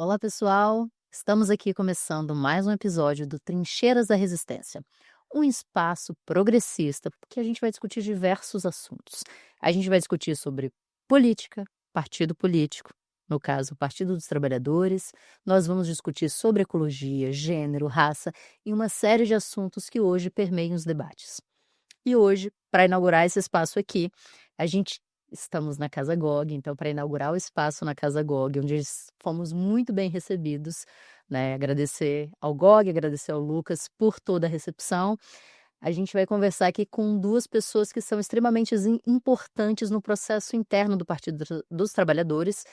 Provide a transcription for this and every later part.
Olá, pessoal! Estamos aqui começando mais um episódio do Trincheiras da Resistência, um espaço progressista que a gente vai discutir diversos assuntos. A gente vai discutir sobre política, partido político, no caso, o Partido dos Trabalhadores. Nós vamos discutir sobre ecologia, gênero, raça e uma série de assuntos que hoje permeiam os debates. E hoje, para inaugurar esse espaço aqui, a gente estamos na Casa GOG, então para inaugurar o espaço na Casa GOG, onde fomos muito bem recebidos, né, agradecer ao GOG, agradecer ao Lucas por toda a recepção. A gente vai conversar aqui com 2 pessoas que são extremamente importantes no processo interno do Partido dos Trabalhadores.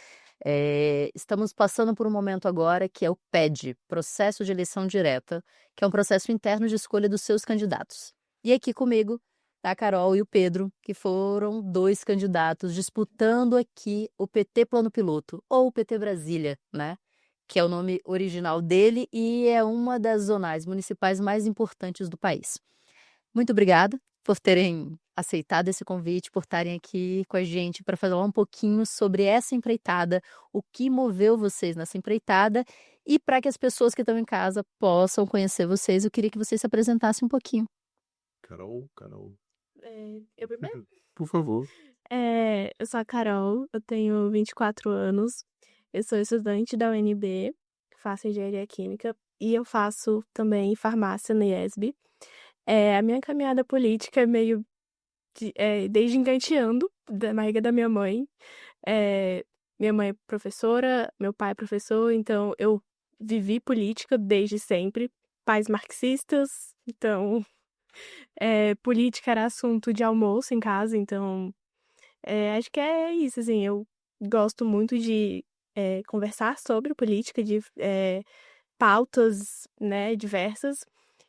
Estamos passando por um momento agora que é o PED, Processo de Eleição Direta, que é um processo interno de escolha dos seus candidatos. E aqui comigo tá a Carol e o Pedro, que foram 2 candidatos disputando aqui o PT Plano Piloto, ou o PT Brasília, né, que é o nome original dele e é uma das zonais municipais mais importantes do país. Muito obrigada por terem aceitado esse convite, por estarem aqui com a gente para falar um pouquinho sobre essa empreitada, o que moveu vocês nessa empreitada e para que as pessoas que estão em casa possam conhecer vocês, eu queria que vocês se apresentassem um pouquinho. Carol. Eu primeiro? Por favor. Eu sou a Carol, eu tenho 24 anos, eu sou estudante da UNB, faço engenharia química e eu faço também farmácia na IESB. A minha caminhada política é meio desde engateando, da barriga da minha mãe. Minha mãe é professora, meu pai é professor, então eu vivi política desde sempre. Pais marxistas, então política era assunto de almoço em casa, então acho que é isso, assim, eu gosto muito de conversar sobre política, de pautas, né, diversas,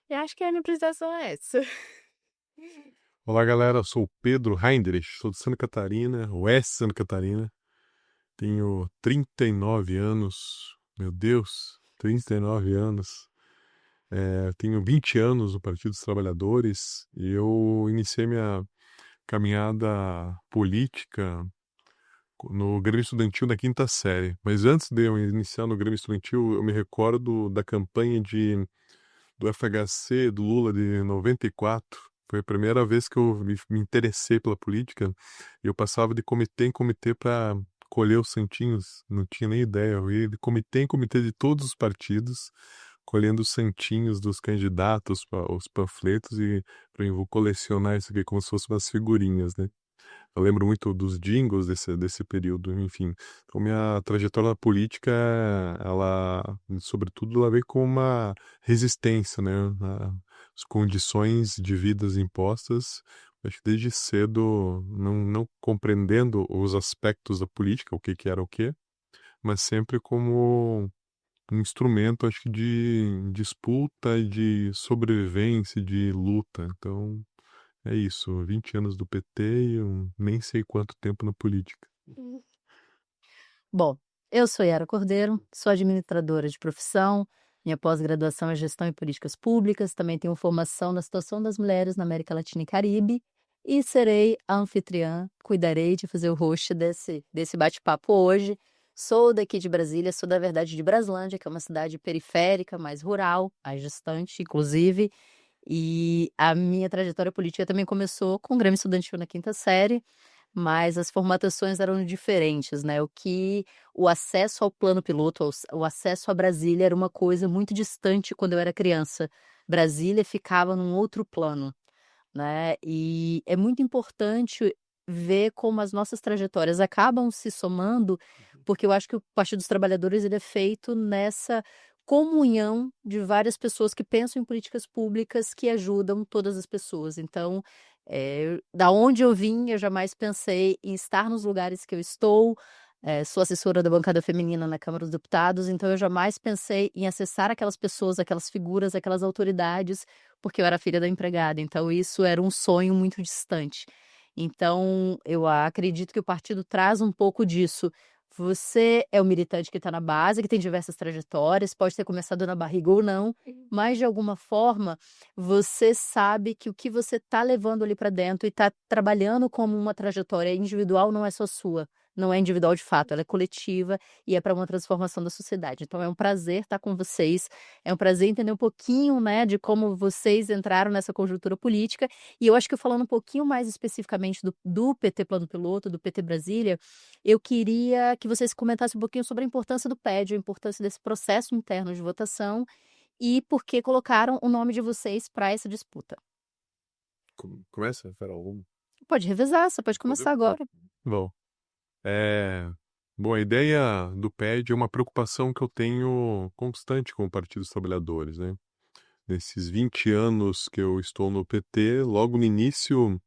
e acho que a minha apresentação é essa. Olá, galera. Eu sou o Pedro Heinrich, sou de Santa Catarina, Oeste Santa Catarina. Tenho 39 anos. Meu Deus, 39 anos. Tenho 20 anos no Partido dos Trabalhadores e eu iniciei minha caminhada política no Grêmio Estudantil na 5ª série. Mas antes de eu iniciar no Grêmio Estudantil, eu me recordo da campanha do FHC, do Lula, de 94. Foi a primeira vez que eu me interessei pela política. Eu passava de comitê em comitê para colher os santinhos, não tinha nem ideia. Eu ia de comitê em comitê de todos os partidos, colhendo os santinhos dos candidatos, os panfletos, e eu vou colecionar isso aqui como se fossem umas figurinhas, né? Eu lembro muito dos jingles desse período, enfim. Então, minha trajetória na política, ela, sobretudo, ela veio com uma resistência, né? As condições de vidas impostas, acho que desde cedo, não compreendendo os aspectos da política, o que era o quê, mas sempre como um instrumento, acho que de disputa e de sobrevivência, de luta. Então, é isso, 20 anos do PT e eu nem sei quanto tempo na política. Bom, eu sou Yara Cordeiro, sou administradora de profissão, minha pós-graduação é Gestão e Políticas Públicas, também tenho formação na situação das mulheres na América Latina e Caribe e serei a anfitriã, cuidarei de fazer o host desse bate-papo hoje. Sou daqui de Brasília, sou da verdade de Braslândia, que é uma cidade periférica, mais rural, mais distante, inclusive, e a minha trajetória política também começou com o Grêmio Estudantil na 5ª série, mas as formatações eram diferentes, né? O acesso ao plano piloto, o acesso a Brasília era uma coisa muito distante quando eu era criança. Brasília ficava num outro plano, né? E é muito importante ver como as nossas trajetórias acabam se somando, porque eu acho que o Partido dos Trabalhadores ele é feito nessa comunhão de várias pessoas que pensam em políticas públicas que ajudam todas as pessoas. Então, da onde eu vim, eu jamais pensei em estar nos lugares que eu estou. Sou assessora da bancada feminina na Câmara dos Deputados, então eu jamais pensei em acessar aquelas pessoas, aquelas figuras, aquelas autoridades, porque eu era filha da empregada. Então, isso era um sonho muito distante. Então, eu acredito que o partido traz um pouco disso. Você é um militante que está na base, que tem diversas trajetórias, pode ter começado na barriga ou não, mas de alguma forma você sabe que o que você está levando ali para dentro e está trabalhando como uma trajetória individual não é só sua, não é individual de fato, ela é coletiva e é para uma transformação da sociedade. Então é um prazer estar com vocês, é um prazer entender um pouquinho, né, de como vocês entraram nessa conjuntura política. E eu acho que falando um pouquinho mais especificamente do PT Plano Piloto, do PT Brasília, eu queria que vocês comentassem um pouquinho sobre a importância do PED, a importância desse processo interno de votação e por que colocaram o nome de vocês para essa disputa. Começa, Farol? Pode revezar, você pode começar agora. Bom, bom, a ideia do PED é uma preocupação que eu tenho constante com o Partido dos Trabalhadores, né? Nesses 20 anos que eu estou no PT, logo no início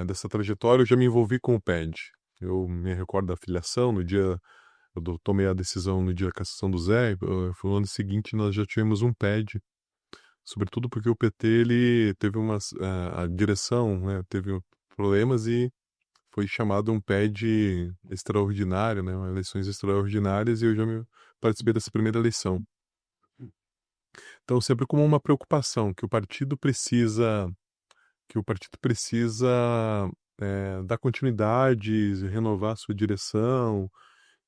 dessa trajetória, eu já me envolvi com o PED. Eu me recordo da filiação, eu tomei a decisão no dia da cassação do Zé, foi no ano seguinte nós já tivemos um PED, sobretudo porque o PT ele teve a direção, né, teve problemas e foi chamado um PED extraordinário, né, eleições extraordinárias, e eu já participei dessa primeira eleição. Então sempre como uma preocupação que o partido precisa dar continuidade, renovar sua direção,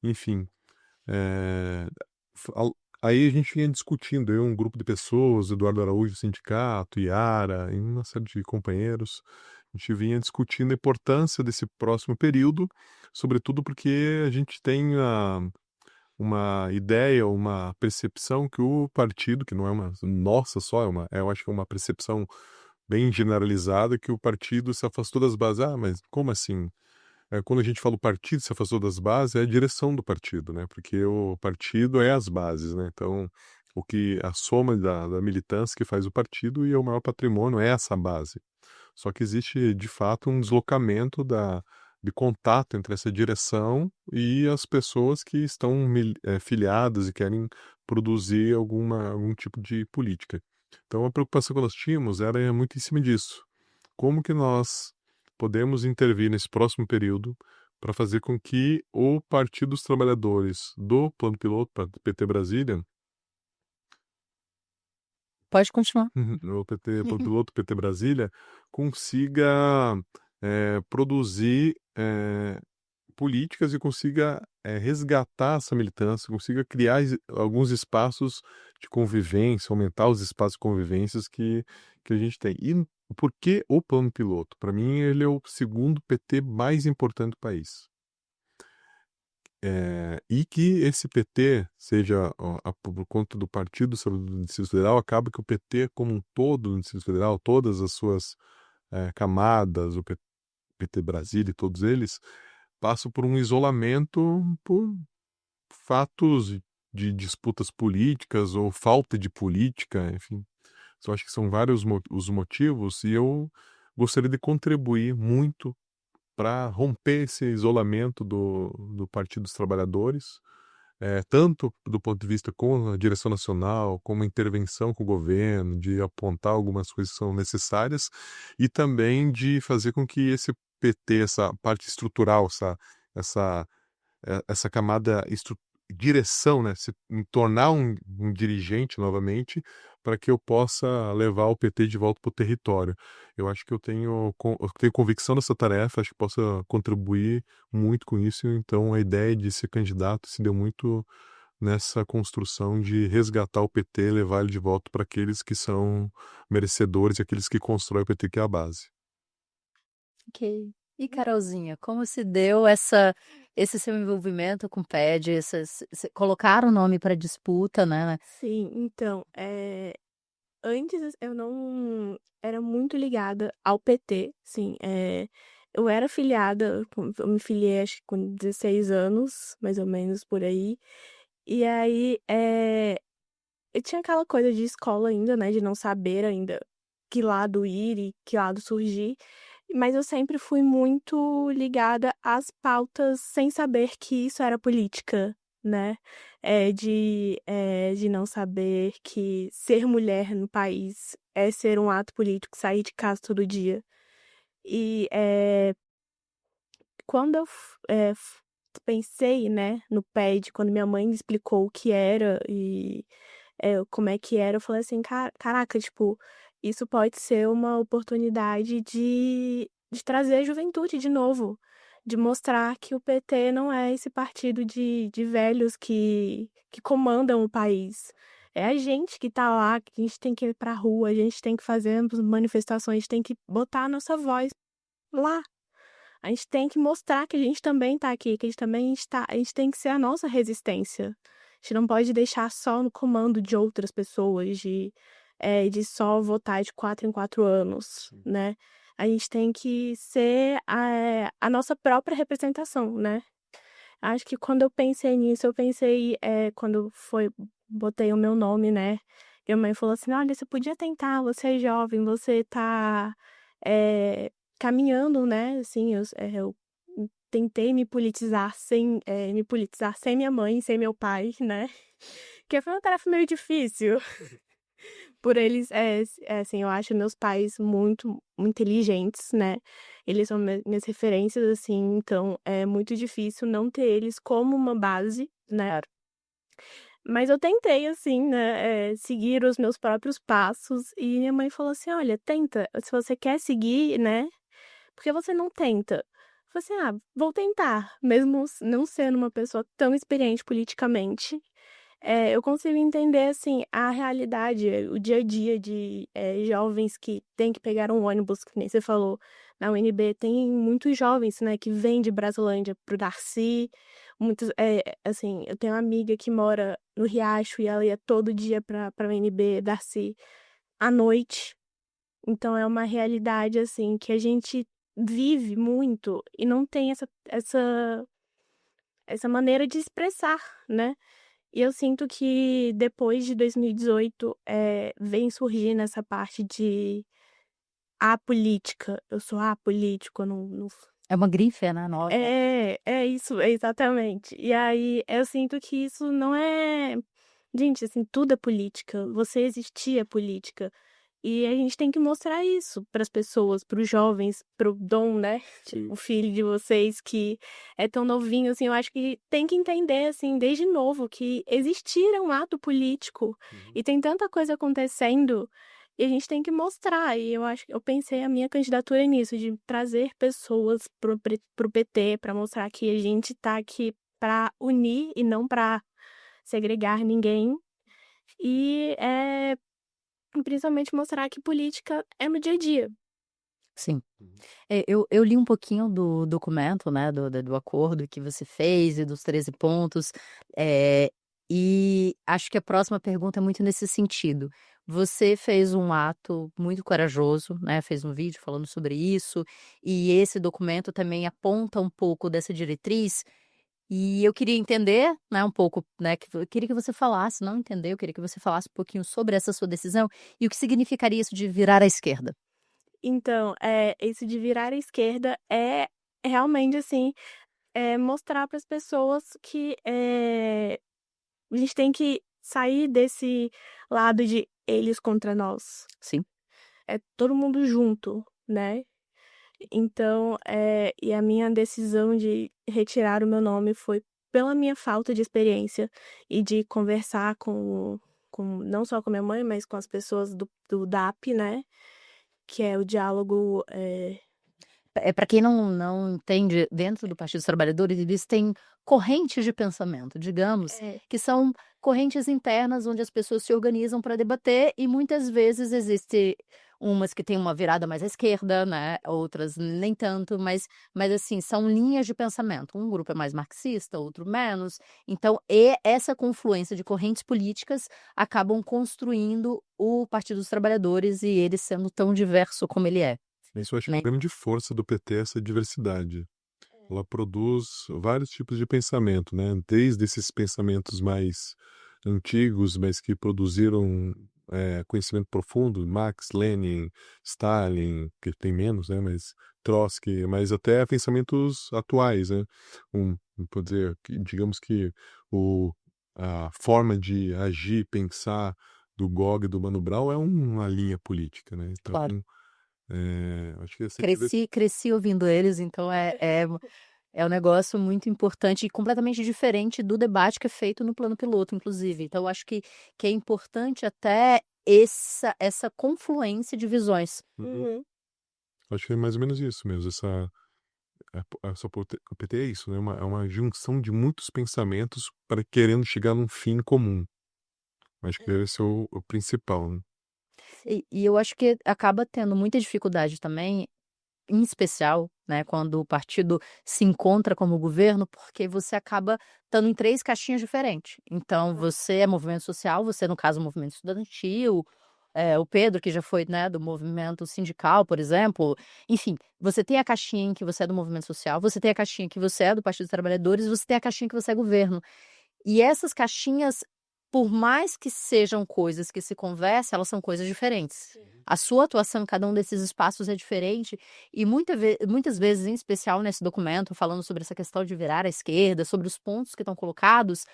enfim. Aí a gente vinha discutindo, eu, um grupo de pessoas, Eduardo Araújo, sindicato, Iara, e uma série de companheiros, a gente vinha discutindo a importância desse próximo período, sobretudo porque a gente tem uma ideia, uma percepção que o partido, que não é uma nossa só, eu acho que é uma percepção bem generalizada, que o partido se afastou das bases. Ah, mas como assim? Quando a gente fala o partido se afastou das bases, é a direção do partido, né? Porque o partido é as bases, né? Então, a soma da militância que faz o partido, e o maior patrimônio é essa base. Só que existe, de fato, um deslocamento de contato entre essa direção e as pessoas que estão filiadas e querem produzir algum tipo de política. Então, a preocupação que nós tínhamos era muito em cima disso. Como que nós podemos intervir nesse próximo período para fazer com que o Partido dos Trabalhadores do Plano Piloto, PT Brasília, Pode continuar. o Plano Piloto, PT Brasília, consiga produzir políticas e consiga resgatar essa militância, consiga criar alguns espaços de convivência, aumentar os espaços de convivências que a gente tem. E por que o Plano Piloto? Para mim, ele é o segundo PT mais importante do país. E que esse PT seja, por conta do Partido do Distrito Federal, acaba que o PT como um todo no Distrito Federal, todas as suas camadas, o PT Brasília e todos eles, passam por um isolamento por fatos de disputas políticas ou falta de política, enfim. Eu acho que são vários os motivos, e eu gostaria de contribuir muito para romper esse isolamento do Partido dos Trabalhadores, tanto do ponto de vista com a direção nacional, como a intervenção com o governo, de apontar algumas coisas que são necessárias, e também de fazer com que esse PT, essa parte estrutural, essa camada direção, né, se tornar um dirigente novamente, para que eu possa levar o PT de volta para o território. Eu acho que eu tenho convicção nessa tarefa, acho que posso contribuir muito com isso, então a ideia de ser candidato se deu muito nessa construção de resgatar o PT e levar ele de volta para aqueles que são merecedores e aqueles que constroem o PT, que é a base. Ok. E Carolzinha, como se deu esse seu envolvimento com o PED? Colocaram o nome para disputa, né? Sim, então, antes eu não era muito ligada ao PT, sim. Eu era filiada, eu me filiei acho que com 16 anos, mais ou menos por aí. E aí, eu tinha aquela coisa de escola ainda, né, de não saber ainda que lado ir e que lado surgir. Mas eu sempre fui muito ligada às pautas sem saber que isso era política, né? De não saber que ser mulher no país é ser um ato político, sair de casa todo dia. E quando eu pensei, né, no PED, quando minha mãe me explicou o que era e como é que era, eu falei assim, caraca, tipo, isso pode ser uma oportunidade de trazer a juventude de novo, de mostrar que o PT não é esse partido de velhos que comandam o país. É a gente que tá lá, que a gente tem que ir pra rua, a gente tem que fazer manifestações, a gente tem que botar a nossa voz lá. A gente tem que mostrar que a gente também tá aqui, que a gente também está, a gente tem que ser a nossa resistência. A gente não pode deixar só no comando de outras pessoas, de só votar de 4 em 4 anos, né? A gente tem que ser a nossa própria representação, né? Acho que quando eu pensei nisso, eu pensei, quando botei o meu nome, né? E a mãe falou assim, olha, você podia tentar, você é jovem, você tá caminhando, né? Assim, eu tentei me politizar sem minha mãe, sem meu pai, né? Que foi uma tarefa meio difícil. Por eles, assim, eu acho meus pais muito, muito inteligentes, né? Eles são minhas referências, assim, então é muito difícil não ter eles como uma base, né? Claro. Mas eu tentei, assim, né, seguir os meus próprios passos e minha mãe falou assim, olha, tenta, se você quer seguir, né? Por que você não tenta? Eu falei assim, vou tentar, mesmo não sendo uma pessoa tão experiente politicamente. Eu consigo entender, assim, a realidade, o dia a dia de jovens que têm que pegar um ônibus, que nem você falou, na UNB tem muitos jovens, né, que vêm de Brasilândia pro Darcy, muitos, assim, eu tenho uma amiga que mora no Riacho e ela ia todo dia pra UNB, Darcy, à noite, então é uma realidade, assim, que a gente vive muito e não tem essa maneira de expressar, né? E eu sinto que depois de 2018, vem surgindo essa parte de apolítica. Eu sou apolítico, eu não. É uma grife, né? Nova. É isso, exatamente. E aí eu sinto que isso não é. Gente, assim, tudo é política. Você existir é política. E a gente tem que mostrar isso para as pessoas, para os jovens, para o Dom, né? Sim. O filho de vocês que é tão novinho, assim, eu acho que tem que entender, assim, desde novo, que existir é um ato político e tem tanta coisa acontecendo e a gente tem que mostrar. E eu pensei a minha candidatura nisso, de trazer pessoas pro PT para mostrar que a gente tá aqui para unir e não para segregar ninguém. E principalmente mostrar que política é no dia a dia. Sim. Eu li um pouquinho do documento, né, do acordo que você fez e dos 13 pontos, e acho que a próxima pergunta é muito nesse sentido. Você fez um ato muito corajoso, né, fez um vídeo falando sobre isso, e esse documento também aponta um pouco dessa diretriz, e eu queria entender, né, um pouco, né, eu queria que você falasse, não entender, eu queria que você falasse um pouquinho sobre essa sua decisão e o que significaria isso de virar à esquerda. Então, esse de virar à esquerda é realmente, assim, mostrar para as pessoas que a gente tem que sair desse lado de eles contra nós. Sim. É todo mundo junto, né? Então, e a minha decisão de retirar o meu nome foi pela minha falta de experiência e de conversar não só com minha mãe, mas com as pessoas do DAP, né? Que é o diálogo. Para quem não entende, dentro do Partido dos Trabalhadores, eles têm correntes de pensamento, digamos, que são correntes internas onde as pessoas se organizam para debater e muitas vezes existe umas que têm uma virada mais à esquerda, né, outras nem tanto, mas assim, são linhas de pensamento. Um grupo é mais marxista, outro menos. Então, essa confluência de correntes políticas acabam construindo o Partido dos Trabalhadores e ele sendo tão diverso como ele é. Isso eu acho que Né? a grande força do PT é essa diversidade. Ela produz vários tipos de pensamento, né? Desde esses pensamentos mais antigos, mas que produziram conhecimento profundo, Marx, Lenin, Stalin, que tem menos, né? Mas Trotsky, mas até pensamentos atuais, né? Vou dizer, digamos que a forma de agir, pensar do Gog e do Mano Brown é uma linha política, né? Então, Claro. acho que essa Cresci ouvindo eles, então é um negócio muito importante e completamente diferente do debate que é feito no plano piloto, inclusive. Então, eu acho que é importante até essa confluência de visões. Uhum. Acho que é mais ou menos isso mesmo, o PT é isso, né? É uma junção de muitos pensamentos para querendo chegar num fim comum. Acho que esse é o principal, né? E eu acho que acaba tendo muita dificuldade também, em especial, né, quando o partido se encontra como governo, porque você acaba estando em 3 caixinhas diferentes. Então você é movimento social, você no caso movimento estudantil, o Pedro que já foi, né, do movimento sindical, por exemplo. Enfim, você tem a caixinha em que você é do movimento social, você tem a caixinha que você é do Partido dos Trabalhadores, você tem a caixinha que você é governo. E essas caixinhas, por mais que sejam coisas que se conversam, elas são coisas diferentes. A sua atuação em cada um desses espaços é diferente e muitas vezes, em especial nesse documento, falando sobre essa questão de virar à esquerda, sobre os pontos que estão colocados,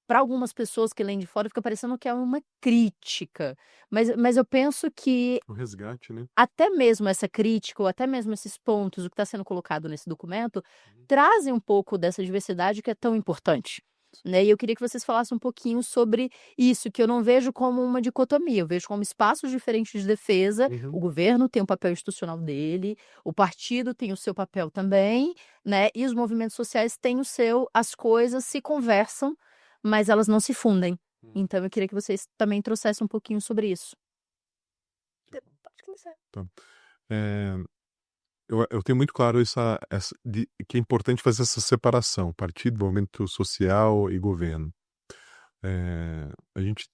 para algumas pessoas que leem de fora fica parecendo que é uma crítica. Mas eu penso que O resgate, né? até mesmo essa crítica ou até mesmo esses pontos, o que está sendo colocado nesse documento, trazem um pouco dessa diversidade que é tão importante, né. E eu queria que vocês falassem um pouquinho sobre isso, que eu não vejo como uma dicotomia, eu vejo como espaços diferentes de defesa. Uhum. O governo tem um papel institucional dele, o partido tem o seu papel também, né, e os movimentos sociais têm o seu. As coisas se conversam, mas elas não se fundem. Então eu queria que vocês também trouxessem um pouquinho sobre isso. Pode começar. Tá. Eu tenho muito claro que é importante fazer essa separação, partido, movimento social e governo. A gente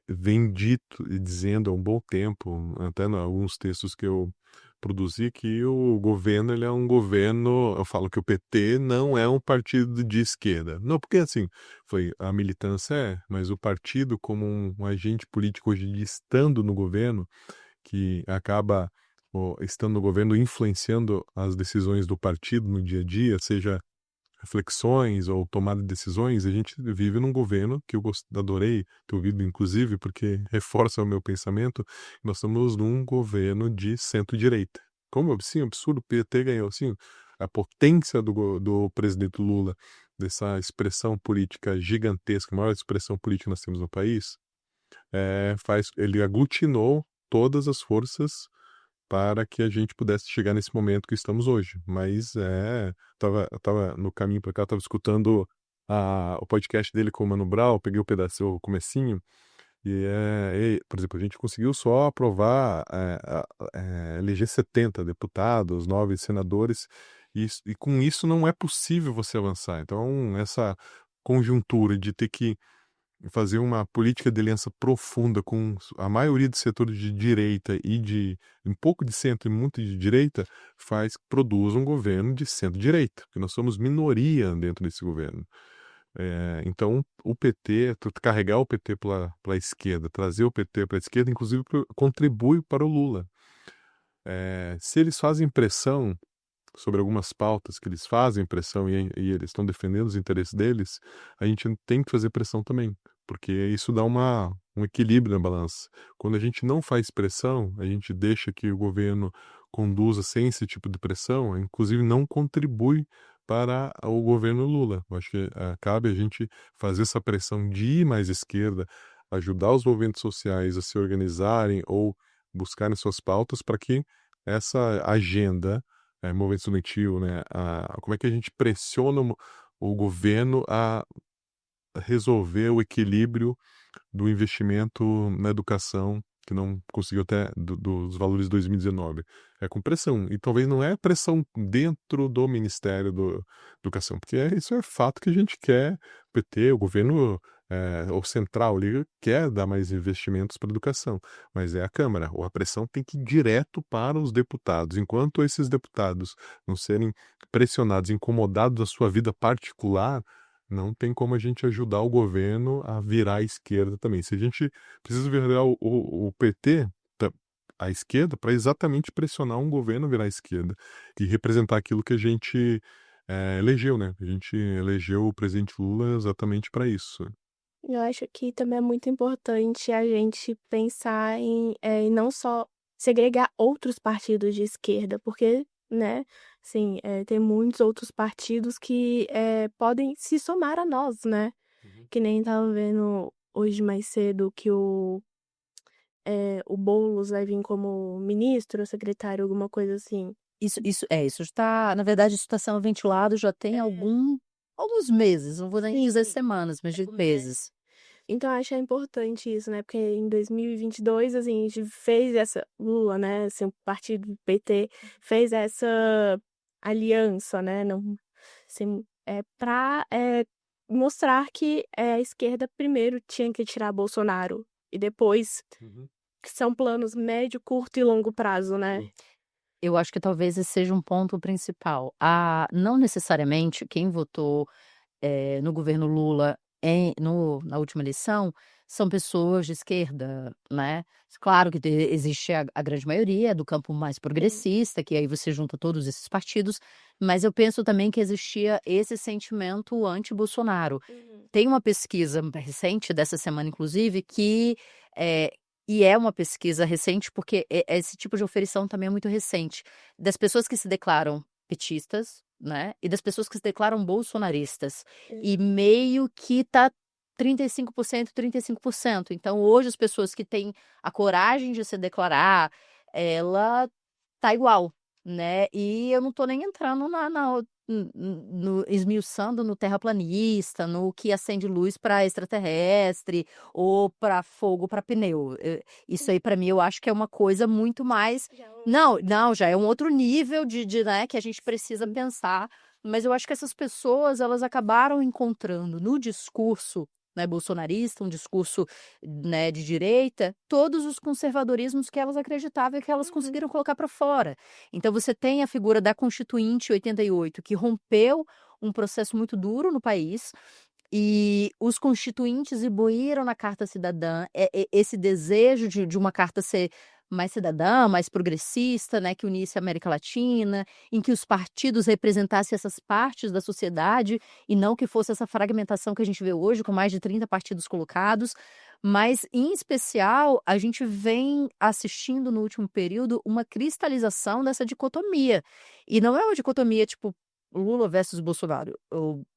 vem dito e dizendo há um bom tempo, até em alguns textos que eu produzi, que o governo ele é um governo. Eu falo que o PT não é um partido de esquerda. Não, porque assim, foi a militância, mas o partido como um agente político hoje em dia, estando no governo, que acaba estando no governo, influenciando as decisões do partido no dia a dia, seja reflexões ou tomada de decisões. A gente vive num governo que adorei ter ouvido, inclusive, porque reforça o meu pensamento. Nós estamos num governo de centro-direita. Como sim, absurdo, o PT ganhou, sim, a potência do presidente Lula, dessa expressão política gigantesca, a maior expressão política que nós temos no país, ele aglutinou todas as forças para que a gente pudesse chegar nesse momento que estamos hoje. Mas eu tava no caminho para cá, estava escutando o podcast dele com o Mano Brown, peguei o comecinho, por exemplo, a gente conseguiu só aprovar, eleger 70 deputados, 9 senadores, e com isso não é possível você avançar. Então, essa conjuntura de ter que fazer uma política de aliança profunda com a maioria dos setores de direita e de um pouco de centro e muito de direita, produz um governo de centro-direita, porque nós somos minoria dentro desse governo. Então, o PT, carregar o PT pela esquerda, trazer o PT para a esquerda, inclusive contribui para o Lula. Se eles fazem pressão sobre algumas pautas que eles fazem pressão e eles estão defendendo os interesses deles, a gente tem que fazer pressão também, porque isso dá um equilíbrio na balança. Quando a gente não faz pressão, a gente deixa que o governo conduza sem esse tipo de pressão, inclusive não contribui para o governo Lula. Eu acho que cabe a gente fazer essa pressão de ir mais à esquerda, ajudar os movimentos sociais a se organizarem ou buscarem suas pautas para que essa agenda, movimento estudantil, né? Como é que a gente pressiona o governo a resolver o equilíbrio do investimento na educação, que não conseguiu até dos valores de 2019. É com pressão. E talvez não é pressão dentro do Ministério da Educação, porque isso é fato que a gente quer, o PT, o governo, o central ali, quer dar mais investimentos para a educação, mas é a Câmara. Ou a pressão tem que ir direto para os deputados. Enquanto esses deputados não serem pressionados, incomodados da sua vida particular, não tem como a gente ajudar o governo a virar à esquerda também. Se a gente precisa virar o PT, à esquerda, para exatamente pressionar um governo a virar à esquerda e representar aquilo que a gente elegeu, né? A gente elegeu o presidente Lula exatamente para isso. Eu acho que também é muito importante a gente pensar em não só segregar outros partidos de esquerda, porque, né, assim, tem muitos outros partidos que podem se somar a nós, né? Que nem estava vendo hoje mais cedo que o Boulos vai vir como ministro, secretário, alguma coisa assim. Isso está, na verdade, isso está sendo ventilado já tem alguns meses, não vou nem dizer Sim. semanas, mas de meses. Então, eu acho importante isso, né? Porque em 2022, assim, a gente fez essa. Lula, né? Assim, o partido PT fez essa aliança, né? Não, assim, para mostrar que a esquerda primeiro tinha que tirar Bolsonaro e depois que são planos médio, curto e longo prazo, né? Eu acho que talvez esse seja um ponto principal. Não necessariamente quem votou no governo Lula na última eleição são pessoas de esquerda, né? Claro que existe a grande maioria do campo mais progressista, que aí você junta todos esses partidos, mas eu penso também que existia esse sentimento anti-Bolsonaro. Uhum. Tem uma pesquisa recente, dessa semana inclusive, é, e é uma pesquisa recente porque esse tipo de oferição também é muito recente, das pessoas que se declaram petistas, né, e das pessoas que se declaram bolsonaristas. E meio que tá 35%, 35%. Então, hoje, as pessoas que têm a coragem de se declarar, ela tá igual, né? E eu não tô nem entrando esmiuçando no terraplanista, no que acende luz para extraterrestre ou para fogo para pneu. Isso aí, para mim, eu acho que é uma coisa muito mais. Não, já é um outro nível né, que a gente precisa pensar. Mas eu acho que essas pessoas, elas acabaram encontrando no discurso, né, bolsonarista, um discurso, né, de direita, todos os conservadorismos que elas acreditavam e que elas conseguiram colocar para fora. Então você tem a figura da Constituinte 88, que rompeu um processo muito duro no país, e os constituintes imbuíram na Carta Cidadã esse desejo de uma carta ser mais cidadã, mais progressista, né, que unisse a América Latina, em que os partidos representassem essas partes da sociedade e não que fosse essa fragmentação que a gente vê hoje, com mais de 30 partidos colocados. Mas, em especial, a gente vem assistindo no último período uma cristalização dessa dicotomia. E não é uma dicotomia tipo Lula versus Bolsonaro.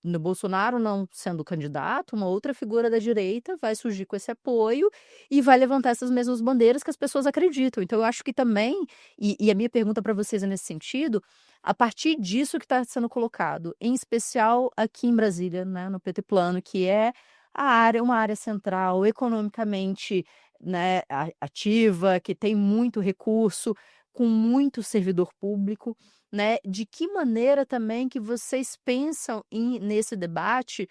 No Bolsonaro não sendo candidato, uma outra figura da direita vai surgir com esse apoio e vai levantar essas mesmas bandeiras que as pessoas acreditam. Então, eu acho que também, e a minha pergunta para vocês é nesse sentido, a partir disso que está sendo colocado, em especial aqui em Brasília, né, no PT Plano, que é uma área central, economicamente, né, ativa, que tem muito recurso, com muito servidor público, né, de que maneira também que vocês pensam nesse debate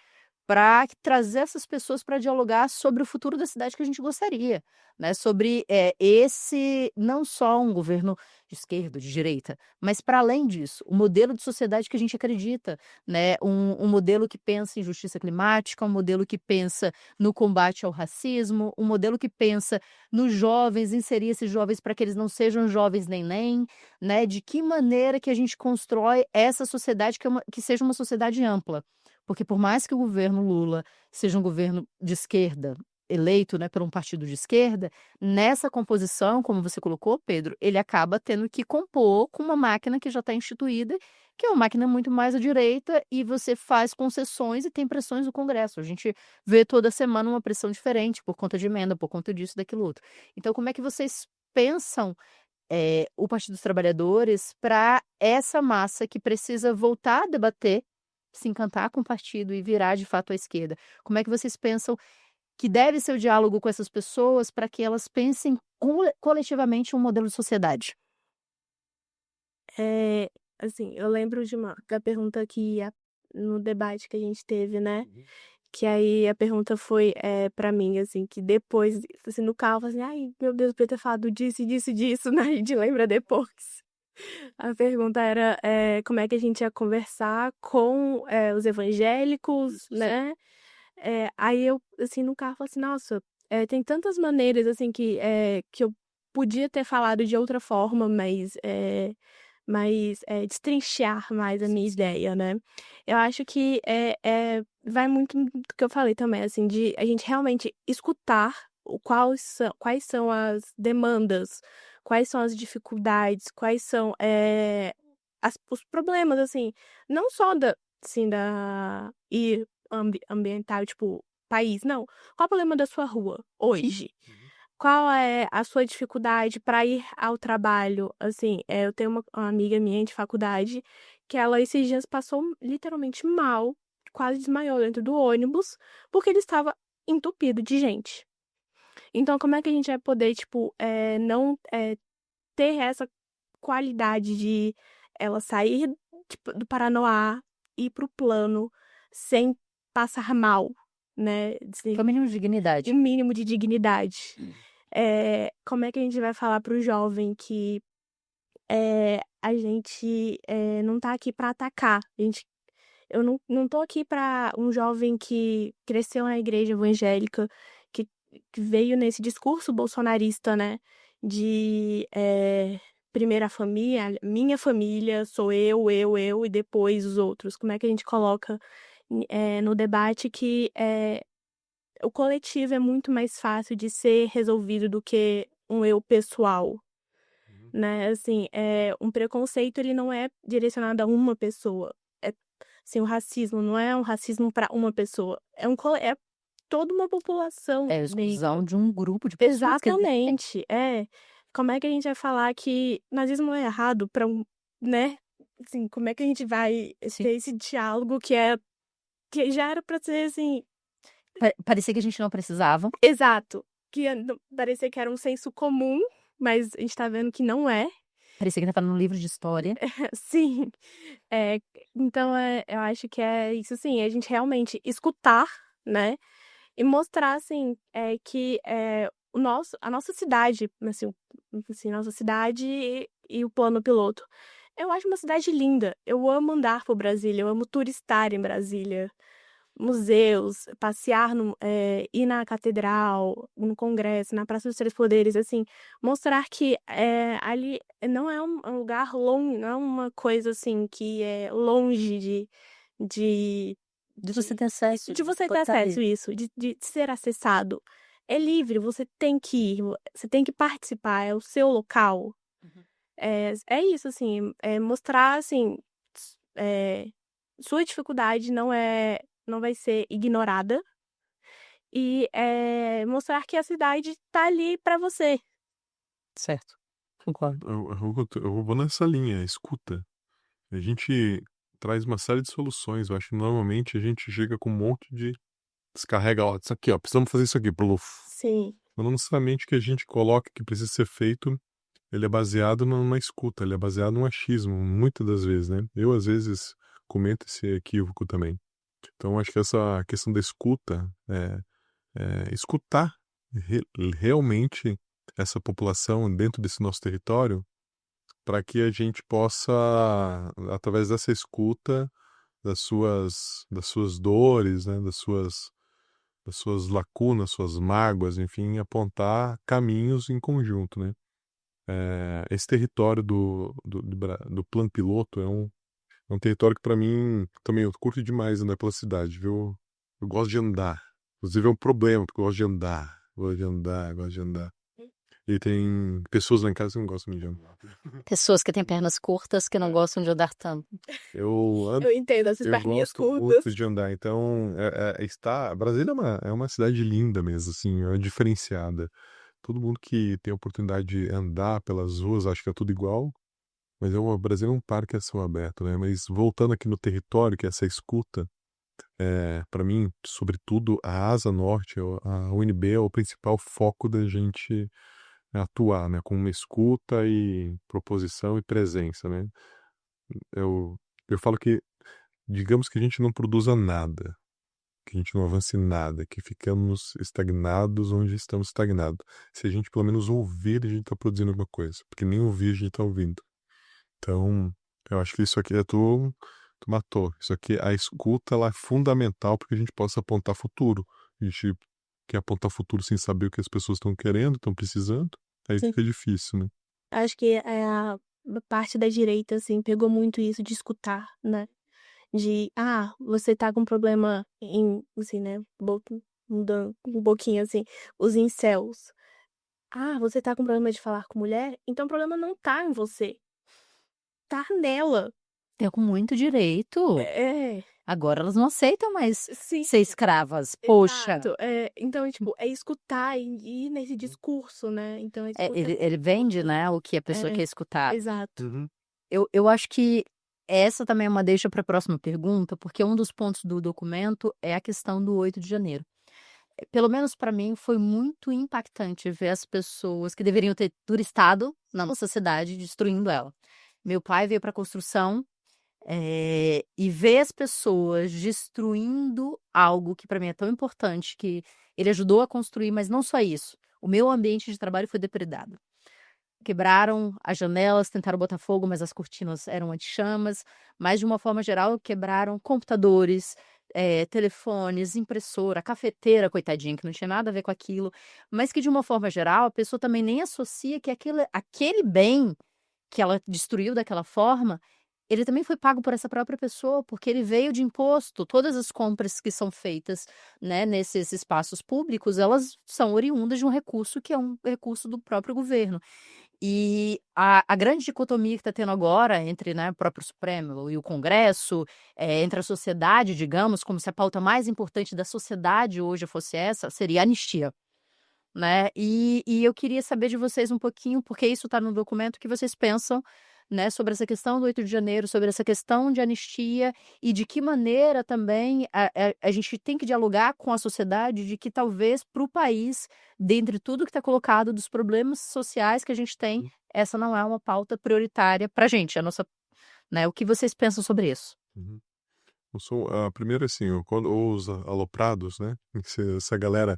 para trazer essas pessoas para dialogar sobre o futuro da cidade que a gente gostaria, né, sobre esse não só um governo de esquerda, de direita, mas para além disso, o modelo de sociedade que a gente acredita, né, um modelo que pensa em justiça climática, um modelo que pensa no combate ao racismo, um modelo que pensa nos jovens, inserir esses jovens para que eles não sejam jovens nem, né? De que maneira que a gente constrói essa sociedade que seja uma sociedade ampla. Porque por mais que o governo Lula seja um governo de esquerda, eleito, né, por um partido de esquerda, nessa composição, como você colocou, Pedro, ele acaba tendo que compor com uma máquina que já está instituída, que é uma máquina muito mais à direita, e você faz concessões e tem pressões do Congresso. A gente vê toda semana uma pressão diferente por conta de emenda, por conta disso, daquilo outro. Então, como é que vocês pensam o Partido dos Trabalhadores para essa massa que precisa voltar a debater, se encantar com o partido e virar de fato à esquerda? Como é que vocês pensam que deve ser o diálogo com essas pessoas para que elas pensem coletivamente um modelo de sociedade? Assim, eu lembro da pergunta no debate que a gente teve, né? Que aí a pergunta foi pra mim, assim, que depois, assim, no carro, eu falei assim, ai, meu Deus, eu podia ter falado disso, disso, disso, né? A gente lembra depois. A pergunta era como é que a gente ia conversar com os evangélicos, né? Aí eu, assim, no carro, falei assim, nossa, tem tantas maneiras, assim, que eu podia ter falado de outra forma, mas destrinchar mais a minha ideia, né? Eu acho que vai muito do que eu falei também, assim, de a gente realmente escutar quais são as demandas, quais são as dificuldades, quais são os problemas, assim, não só assim, ambiental, tipo, país, não. Qual é o problema da sua rua hoje? Qual é a sua dificuldade para ir ao trabalho? Assim, eu tenho uma amiga minha de faculdade que ela esses dias passou literalmente mal, quase desmaiou dentro do ônibus, porque ele estava entupido de gente. Então, como é que a gente vai poder, tipo, não ter essa qualidade de ela sair, tipo, do Paranoá, ir pro plano, sem passar mal, né? Com o mínimo de dignidade. Um mínimo de dignidade. Como é que a gente vai falar pro jovem que a gente não tá aqui pra atacar? Eu não tô aqui pra um jovem que cresceu na igreja evangélica, que veio nesse discurso bolsonarista, né? De primeira família, minha família, sou eu e depois os outros. Como é que a gente coloca no debate que o coletivo é muito mais fácil de ser resolvido do que um eu pessoal, né? Assim, um preconceito ele não é direcionado a uma pessoa. Assim, o racismo não é um racismo para uma pessoa, é toda uma população. É a exclusão de um grupo de pessoas. Exatamente, Como é que a gente vai falar que nazismo é errado para né? Assim, como é que a gente vai ter esse diálogo que já era para ser assim. Parecia que a gente não precisava. Exato. Que parecia que era um senso comum, mas a gente tá vendo que não é. Parecia que estava num livro de história. Sim. Então, eu acho que é isso, assim, a gente realmente escutar, né? E mostrar, assim, que a nossa cidade, assim, nossa cidade e o plano piloto. Eu acho uma cidade linda. Eu amo andar por Brasília, eu amo turistar em Brasília. Museus, passear, ir na catedral, no Congresso, na Praça dos Três Poderes, assim, mostrar que ali não é um lugar longe, não é uma coisa assim que é longe de você ter acesso. de você ter acesso a isso, de ser acessado. É livre, você tem que ir, você tem que participar, é o seu local. É isso, assim, mostrar, assim, sua dificuldade não vai ser ignorada e mostrar que a cidade tá ali para você. Certo, concordo. Eu vou nessa linha, escuta. A gente traz uma série de soluções. Eu acho que normalmente a gente chega com um monte de descarrega, ó, isso aqui, ó, precisamos fazer isso aqui, pluf. Sim. Mas não necessariamente que a gente coloca que precisa ser feito, ele é baseado numa escuta, ele é baseado num achismo, muitas das vezes, né? Eu, às vezes, cometo esse equívoco também. Então, acho que essa questão da escuta, escutar realmente essa população dentro desse nosso território, para que a gente possa, através dessa escuta, das suas dores, né, das suas lacunas, suas mágoas, enfim, apontar caminhos em conjunto, né? Esse território do plano piloto é um território que, para mim, também eu curto demais andar pela cidade, viu? Eu gosto de andar. Inclusive é um problema, porque eu gosto de andar. Gosto de andar. E tem pessoas lá em casa que não gostam muito de andar. Pessoas que têm pernas curtas que não gostam de andar tanto. Eu entendo essas perninhas gosto curtas. muito de andar. Então, Brasília é uma cidade linda mesmo, assim, é diferenciada. Todo mundo que tem a oportunidade de andar pelas ruas acha que é tudo igual, mas o Brasil é um parque a céu aberto, né? Mas voltando aqui no território, que é essa escuta, para mim, sobretudo, a Asa Norte, a UNB é o principal foco da gente atuar, né? Com uma escuta e proposição e presença, né? Eu falo que, digamos que a gente não produza nada, que a gente não avance nada, que ficamos estagnados onde estamos estagnados. Se a gente pelo menos ouvir, a gente está produzindo alguma coisa, porque nem ouvir a gente está ouvindo. Então, eu acho que isso aqui tu matou. Isso aqui, a escuta, ela é fundamental para que a gente possa apontar futuro. A gente quer apontar futuro sem saber o que as pessoas estão querendo, estão precisando, aí Sim. fica difícil, né? Acho que a parte da direita, assim, pegou muito isso de escutar, né? De, você tá com problema assim, né? Mudando um pouquinho, assim, os incels. Você tá com problema de falar com mulher? Então o problema não tá em você. Tá nela. Tem com muito direito. Agora elas não aceitam mais Sim, ser escravas. Poxa, exato. Então, tipo, é escutar e ir nesse discurso, né? Então, a escuta é ele muito vende, importante. né, o que a pessoa É, quer escutar. exato. Uhum. Eu acho que essa também é uma deixa para a próxima pergunta, porque um dos pontos do documento é a questão do 8 de janeiro. Pelo menos para mim foi muito impactante ver as pessoas que deveriam ter turistado na nossa cidade destruindo ela. Meu pai veio para a construção, e ver as pessoas destruindo algo que para mim é tão importante, que ele ajudou a construir, mas não só isso. O meu ambiente de trabalho foi depredado. Quebraram as janelas, tentaram botar fogo, mas as cortinas eram anti-chamas. Mas, de uma forma geral, quebraram computadores, telefones, impressora, cafeteira, coitadinha, que não tinha nada a ver com aquilo. Mas que, de uma forma geral, a pessoa também nem associa que aquele bem que ela destruiu daquela forma, ele também foi pago por essa própria pessoa, porque ele veio de imposto. Todas as compras que são feitas, né, nesses espaços públicos, elas são oriundas de um recurso que é um recurso do próprio governo. E a grande dicotomia que está tendo agora entre, né, o próprio Supremo e o Congresso, entre a sociedade, digamos, como se a pauta mais importante da sociedade hoje fosse essa, seria a anistia, né. E eu queria saber de vocês um pouquinho, porque isso está no documento, o que vocês pensam, né, sobre essa questão do 8 de janeiro, sobre essa questão de anistia e de que maneira também a gente tem que dialogar com a sociedade de que talvez para o país, dentre tudo que está colocado dos problemas sociais que a gente tem, essa não é uma pauta prioritária para a gente, a nossa, né, o que vocês pensam sobre isso? Uhum. Primeiro assim, quando os aloprados, né, essa galera,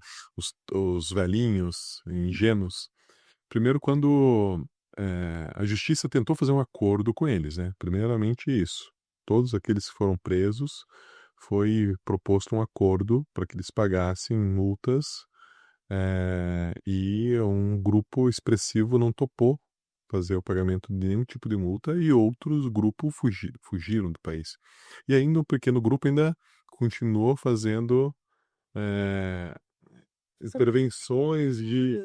os velhinhos, ingênuos, primeiro quando a justiça tentou fazer um acordo com eles, né, primeiramente isso. Todos aqueles que foram presos, foi proposto um acordo para que eles pagassem multas, e um grupo expressivo não topou fazer o pagamento de nenhum tipo de multa e outros grupos fugiram do país. E ainda um pequeno grupo ainda continuou fazendo eh, intervenções de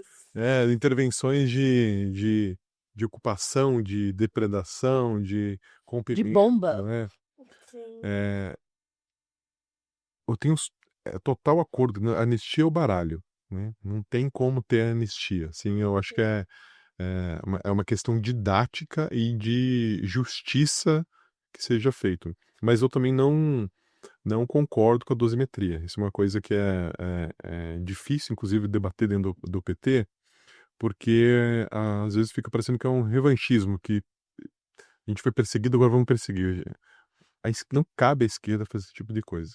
intervenções de ocupação, de depredação, de De rompimento, bomba. né. Sim. Eh, eu tenho total acordo, né, anistia é o baralho, né, não tem como ter anistia, assim, eu acho que é uma questão didática e de justiça que seja feito. Mas eu também não concordo com a dosimetria. Isso é uma coisa que é difícil, inclusive, debater dentro do PT, porque às vezes fica parecendo que é um revanchismo, que a gente foi perseguido, agora vamos perseguir. Não cabe à esquerda fazer esse tipo de coisa.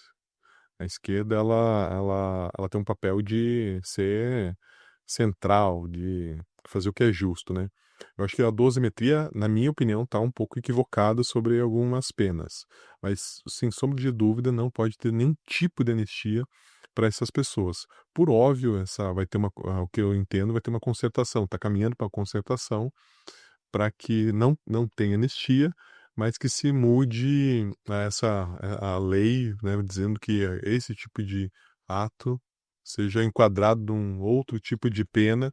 A esquerda, ela tem um papel de ser central, de fazer o que é justo, né. Eu acho que a dosimetria, na minha opinião, está um pouco equivocada sobre algumas penas, mas sem sombra de dúvida não pode ter nenhum tipo de anistia para essas pessoas. Por óbvio, essa vai ter o que eu entendo, vai ter uma concertação, está caminhando para a concertação, para que não tenha anistia, mas que se mude a lei, né, dizendo que esse tipo de ato seja enquadrado num outro tipo de pena,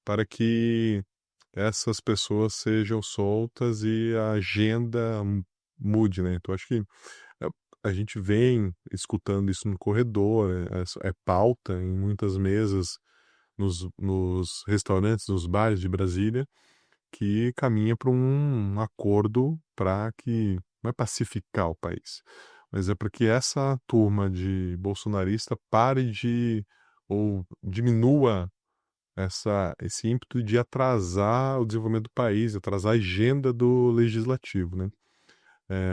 para que essas pessoas sejam soltas e a agenda mude, né. Então acho que a a gente vem escutando isso no corredor, é pauta em muitas mesas nos restaurantes, nos bares de Brasília, que caminha para um acordo para que não é pacificar o país, mas é para que essa turma de bolsonarista pare de ou diminua esse ímpeto de atrasar o desenvolvimento do país, atrasar a agenda do legislativo, né.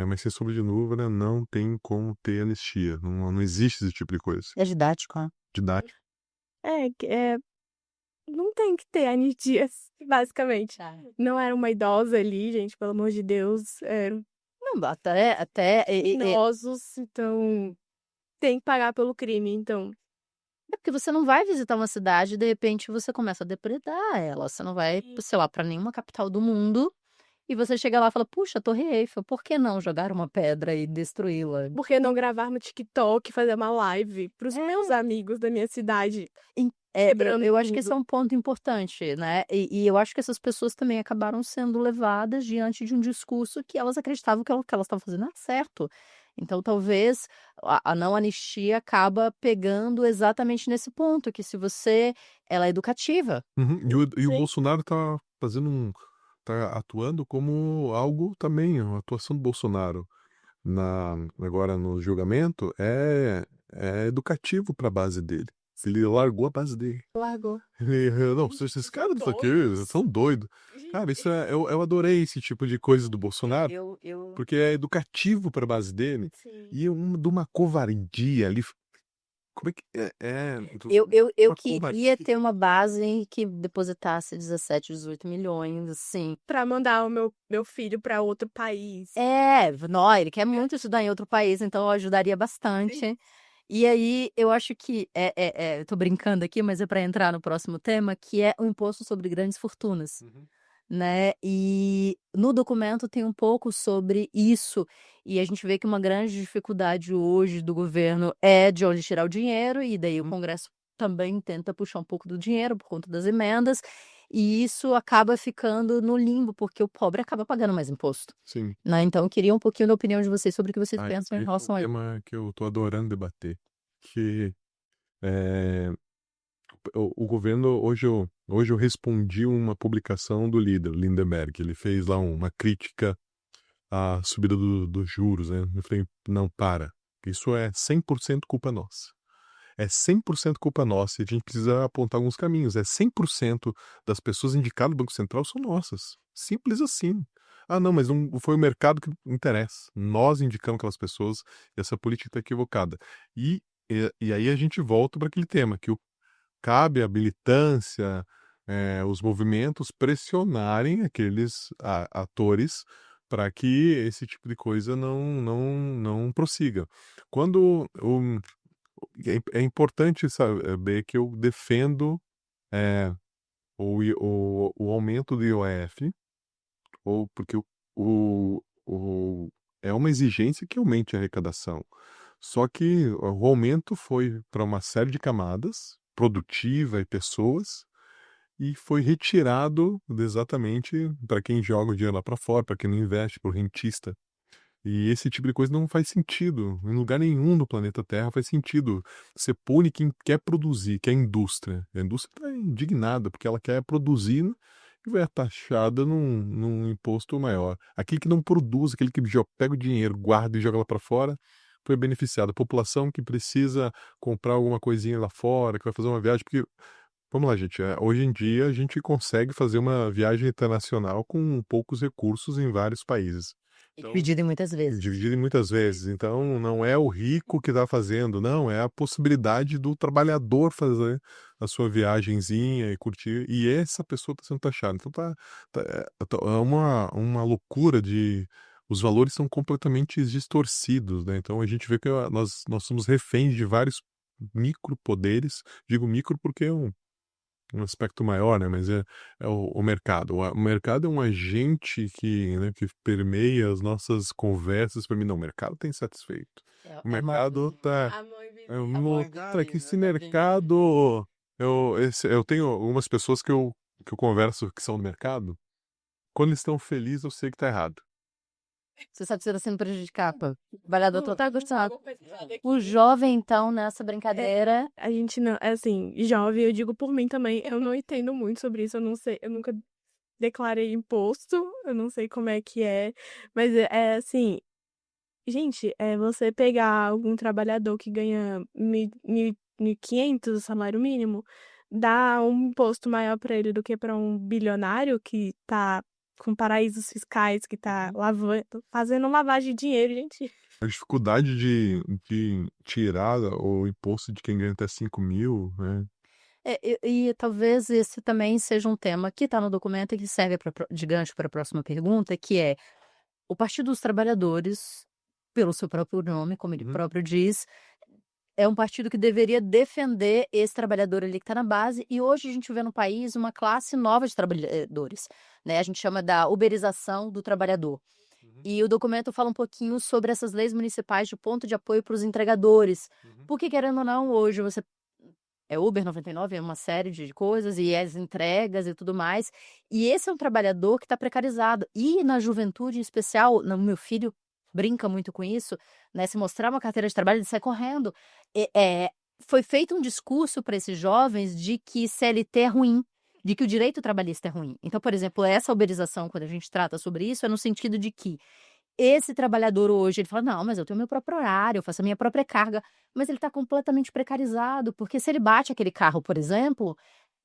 Mas sem sombra de dúvida não tem como ter anistia, não existe esse tipo de coisa. É didático, né? Didático. Não tem que ter anistia, basicamente. Tá. Não era uma idosa ali, gente, pelo amor de Deus, eram Não, até criminosos, então tem que pagar pelo crime, então. é porque você não vai visitar uma cidade e de repente você começa a depredar ela, você não vai, Sim. sei lá, para nenhuma capital do mundo, e você chega lá e fala: "Puxa, a Torre Eiffel, por que não jogar uma pedra e destruí-la?" Por que não gravar no TikTok, fazer uma live para os É. meus amigos da minha cidade, Eu quebrando eu acho que esse tudo? é um ponto importante, né, e eu acho que essas pessoas também acabaram sendo levadas diante de um discurso que elas acreditavam que o que elas estavam fazendo era certo. Então, talvez a não anistia acaba pegando exatamente nesse ponto, que se você ela é educativa. E o Sim. Bolsonaro tá fazendo tá atuando como algo também, a atuação do Bolsonaro agora no julgamento é educativo para a base dele. Ele largou a base dele. Largou. Não, Gente, esses são caras aqui doidos. são doidos. Cara, isso eu adorei esse tipo de coisa do Bolsonaro, Eu porque é educativo para a base dele Sim. e de uma covardia ali. Como é que eu uma queria covardia. ter uma base que depositasse 17, 18 milhões, assim. Pra mandar o meu filho pra outro país. Não, ele quer muito estudar em outro país, então eu ajudaria bastante. E aí, eu acho que eu tô brincando aqui, mas é para entrar no próximo tema, que é o imposto sobre grandes fortunas, né? E no documento tem um pouco sobre isso, e a gente vê que uma grande dificuldade hoje do governo é de onde tirar o dinheiro, e daí o Congresso também tenta puxar um pouco do dinheiro por conta das emendas, e isso acaba ficando no limbo, porque o pobre acaba pagando mais imposto, Sim. né? Então, eu queria um pouquinho da opinião de vocês sobre o que vocês Ah, pensam em esse é um relação a isso. tema que eu tô adorando debater, que é, o governo hoje eu respondi uma publicação do líder Lindenberg. Ele fez lá uma crítica à subida dos juros, né? Eu falei, não, para. Isso é 100% culpa nossa. É 100% culpa nossa e a gente precisa apontar alguns caminhos. 100% das pessoas indicadas do Banco Central são nossas. Simples assim. Ah, não, mas não foi o mercado que interessa. Nós indicamos aquelas pessoas e essa política está equivocada. E aí a gente volta para aquele tema, que cabe à militância, os movimentos pressionarem aqueles atores para que esse tipo de coisa não prossiga. Quando é importante saber que eu defendo o aumento do IOF, porque é uma exigência que aumente a arrecadação. Só que o aumento foi para uma série de camadas, produtiva e pessoas, e foi retirado exatamente para quem joga o dinheiro lá para fora, para quem não investe, para o rentista. E esse tipo de coisa não faz sentido. Em lugar nenhum no planeta Terra faz sentido. Você pune quem quer produzir, que é a indústria. A indústria está indignada porque ela quer produzir e vai taxada num imposto maior. Aquele que não produz, aquele que pega o dinheiro, guarda e joga lá para fora, foi beneficiado. A população que precisa comprar alguma coisinha lá fora, que vai fazer uma viagem, porque vamos lá, gente. Hoje em dia a gente consegue fazer uma viagem internacional com poucos recursos em vários países. Então, Dividido em muitas vezes. dividido em muitas vezes. Então, não é o rico que está fazendo, não, é a possibilidade do trabalhador fazer a sua viagenzinha e curtir, e essa pessoa está sendo taxada. Então, é uma loucura os valores são completamente distorcidos, né? Então, a gente vê que nós somos reféns de vários micropoderes, digo micro porque é um aspecto maior, né? Mas é o mercado. O mercado é um agente né, que permeia as nossas conversas. Para mim, não, o mercado está insatisfeito. O mercado tá. A mãe Cara, que esse mercado. Eu tenho algumas pessoas que eu converso que são do mercado. Quando eles estão felizes, eu sei que tá errado. Você sabe que você está sendo prejudicado. O trabalhador todo tá gostando. Alguma coisa errada aqui. O jovem, então, nessa brincadeira. A gente não, assim, jovem, eu digo por mim também, eu não entendo muito sobre isso, eu não sei, eu nunca declarei imposto, eu não sei como é que é, mas é assim, gente, é você pegar algum trabalhador que ganha 1.500 o salário mínimo, dar um imposto maior para ele do que para um bilionário que tá com paraísos fiscais, que tá fazendo lavagem de dinheiro, gente. A dificuldade de tirar o imposto de quem ganha até 5 mil, né? E talvez esse também seja um tema que está no documento e que serve de gancho para a próxima pergunta, que é o Partido dos Trabalhadores, pelo seu próprio nome, como ele próprio diz, é um partido que deveria defender esse trabalhador ali que está na base, e hoje a gente vê no país uma classe nova de trabalhadores, né? A gente chama da uberização do trabalhador. E o documento fala um pouquinho sobre essas leis municipais de ponto de apoio para os entregadores. Porque, querendo ou não, hoje você é Uber 99, é uma série de coisas, e as entregas e tudo mais. E esse é um trabalhador que está precarizado. E na juventude em especial, no meu filho brinca muito com isso, né, se mostrar uma carteira de trabalho, ele sai correndo. Foi feito um discurso para esses jovens de que CLT é ruim, de que o direito trabalhista é ruim. Então, por exemplo, essa uberização, quando a gente trata sobre isso, é no sentido de que esse trabalhador hoje, ele fala: "Não, mas eu tenho meu próprio horário, eu faço a minha própria carga", mas ele está completamente precarizado, porque se ele bate aquele carro, por exemplo,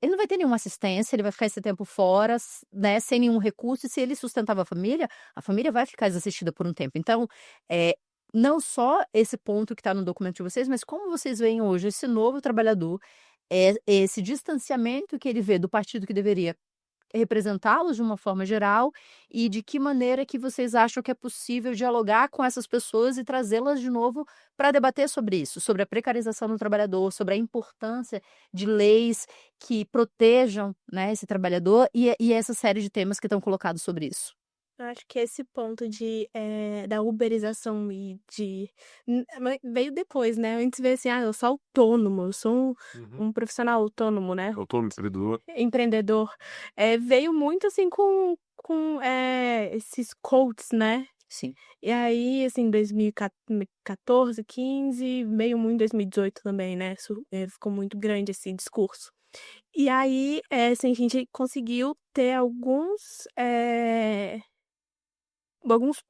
ele não vai ter nenhuma assistência, ele vai ficar esse tempo fora, né, sem nenhum recurso, e se ele sustentava a família vai ficar desassistida por um tempo. Então, eh, não só esse ponto que está no documento de vocês, mas como vocês veem hoje esse novo trabalhador, esse distanciamento que ele vê do partido que deveria representá-los de uma forma geral, e de que maneira que vocês acham que é possível dialogar com essas pessoas e trazê-las de novo para debater sobre isso, sobre a precarização do trabalhador, sobre a importância de leis que protejam, né, esse trabalhador e essa série de temas que estão colocados sobre isso. Eu acho que esse ponto da uberização e mas veio depois, né? Antes veio assim, eu sou autônomo, eu sou um profissional autônomo, né? Autônomo, empreendedor. Empreendedor. Veio muito assim com esses quotes, né? Sim. E aí, assim, 2014, 15, veio muito em 2018 também, né? Ficou muito grande esse discurso. E aí, assim, a gente conseguiu ter alguns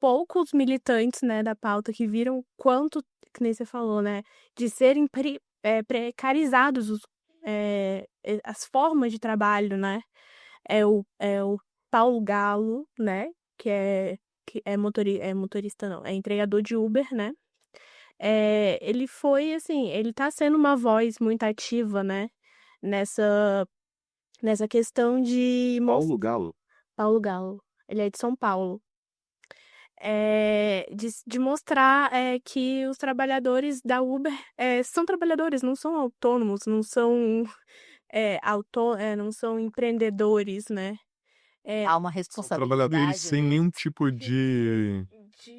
poucos militantes, né, da pauta que viram quanto, que nem você falou, né, de serem precarizados as formas de trabalho, né? É o Paulo Galo, né, que é motorista não, é entregador de Uber, né? Ele foi assim, ele tá sendo uma voz muito ativa, né, nessa questão de Paulo Galo. Paulo Galo, ele é de São Paulo. De mostrar que os trabalhadores da Uber são trabalhadores, não são autônomos, não são não são empreendedores, né? Há uma São trabalhadores responsabilidade sem ali. nenhum tipo de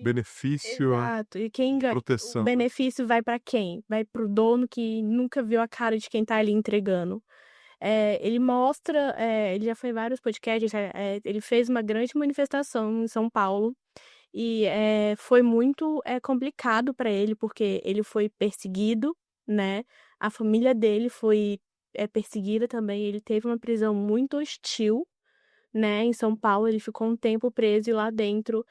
benefício, Exato. E quem de o proteção. benefício vai para quem? Vai pro dono que nunca viu a cara de quem tá ali entregando. Ele mostra, ele já foi em vários podcasts, ele fez uma grande manifestação em São Paulo e foi muito complicado para ele, porque ele foi perseguido, né? A família dele foi perseguida também. Ele teve uma prisão muito hostil, né? Em São Paulo, ele ficou um tempo preso e lá dentro,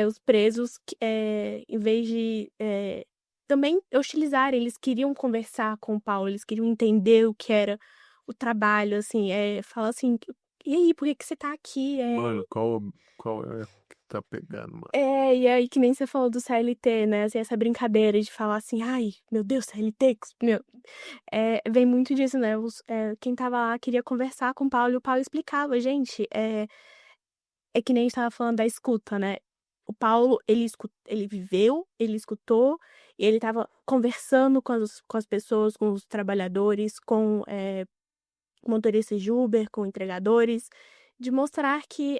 os presos, em vez de também hostilizarem, eles queriam conversar com o Paulo, eles queriam entender o que era o trabalho, assim, falar assim, e aí, por que que você tá aqui? Mano, qual é que tá pegando, mano? E aí que nem você falou do CLT, né, assim, essa brincadeira de falar assim: "Ai, meu Deus, CLT", meu, vem muito disso, né, quem estava lá queria conversar com o Paulo e o Paulo explicava: "Gente, é que nem a gente estava falando da escuta, né, o Paulo, ele viveu, ele escutou, e ele estava conversando com as pessoas, com os trabalhadores, com, motoristas de Uber, com entregadores, de mostrar que,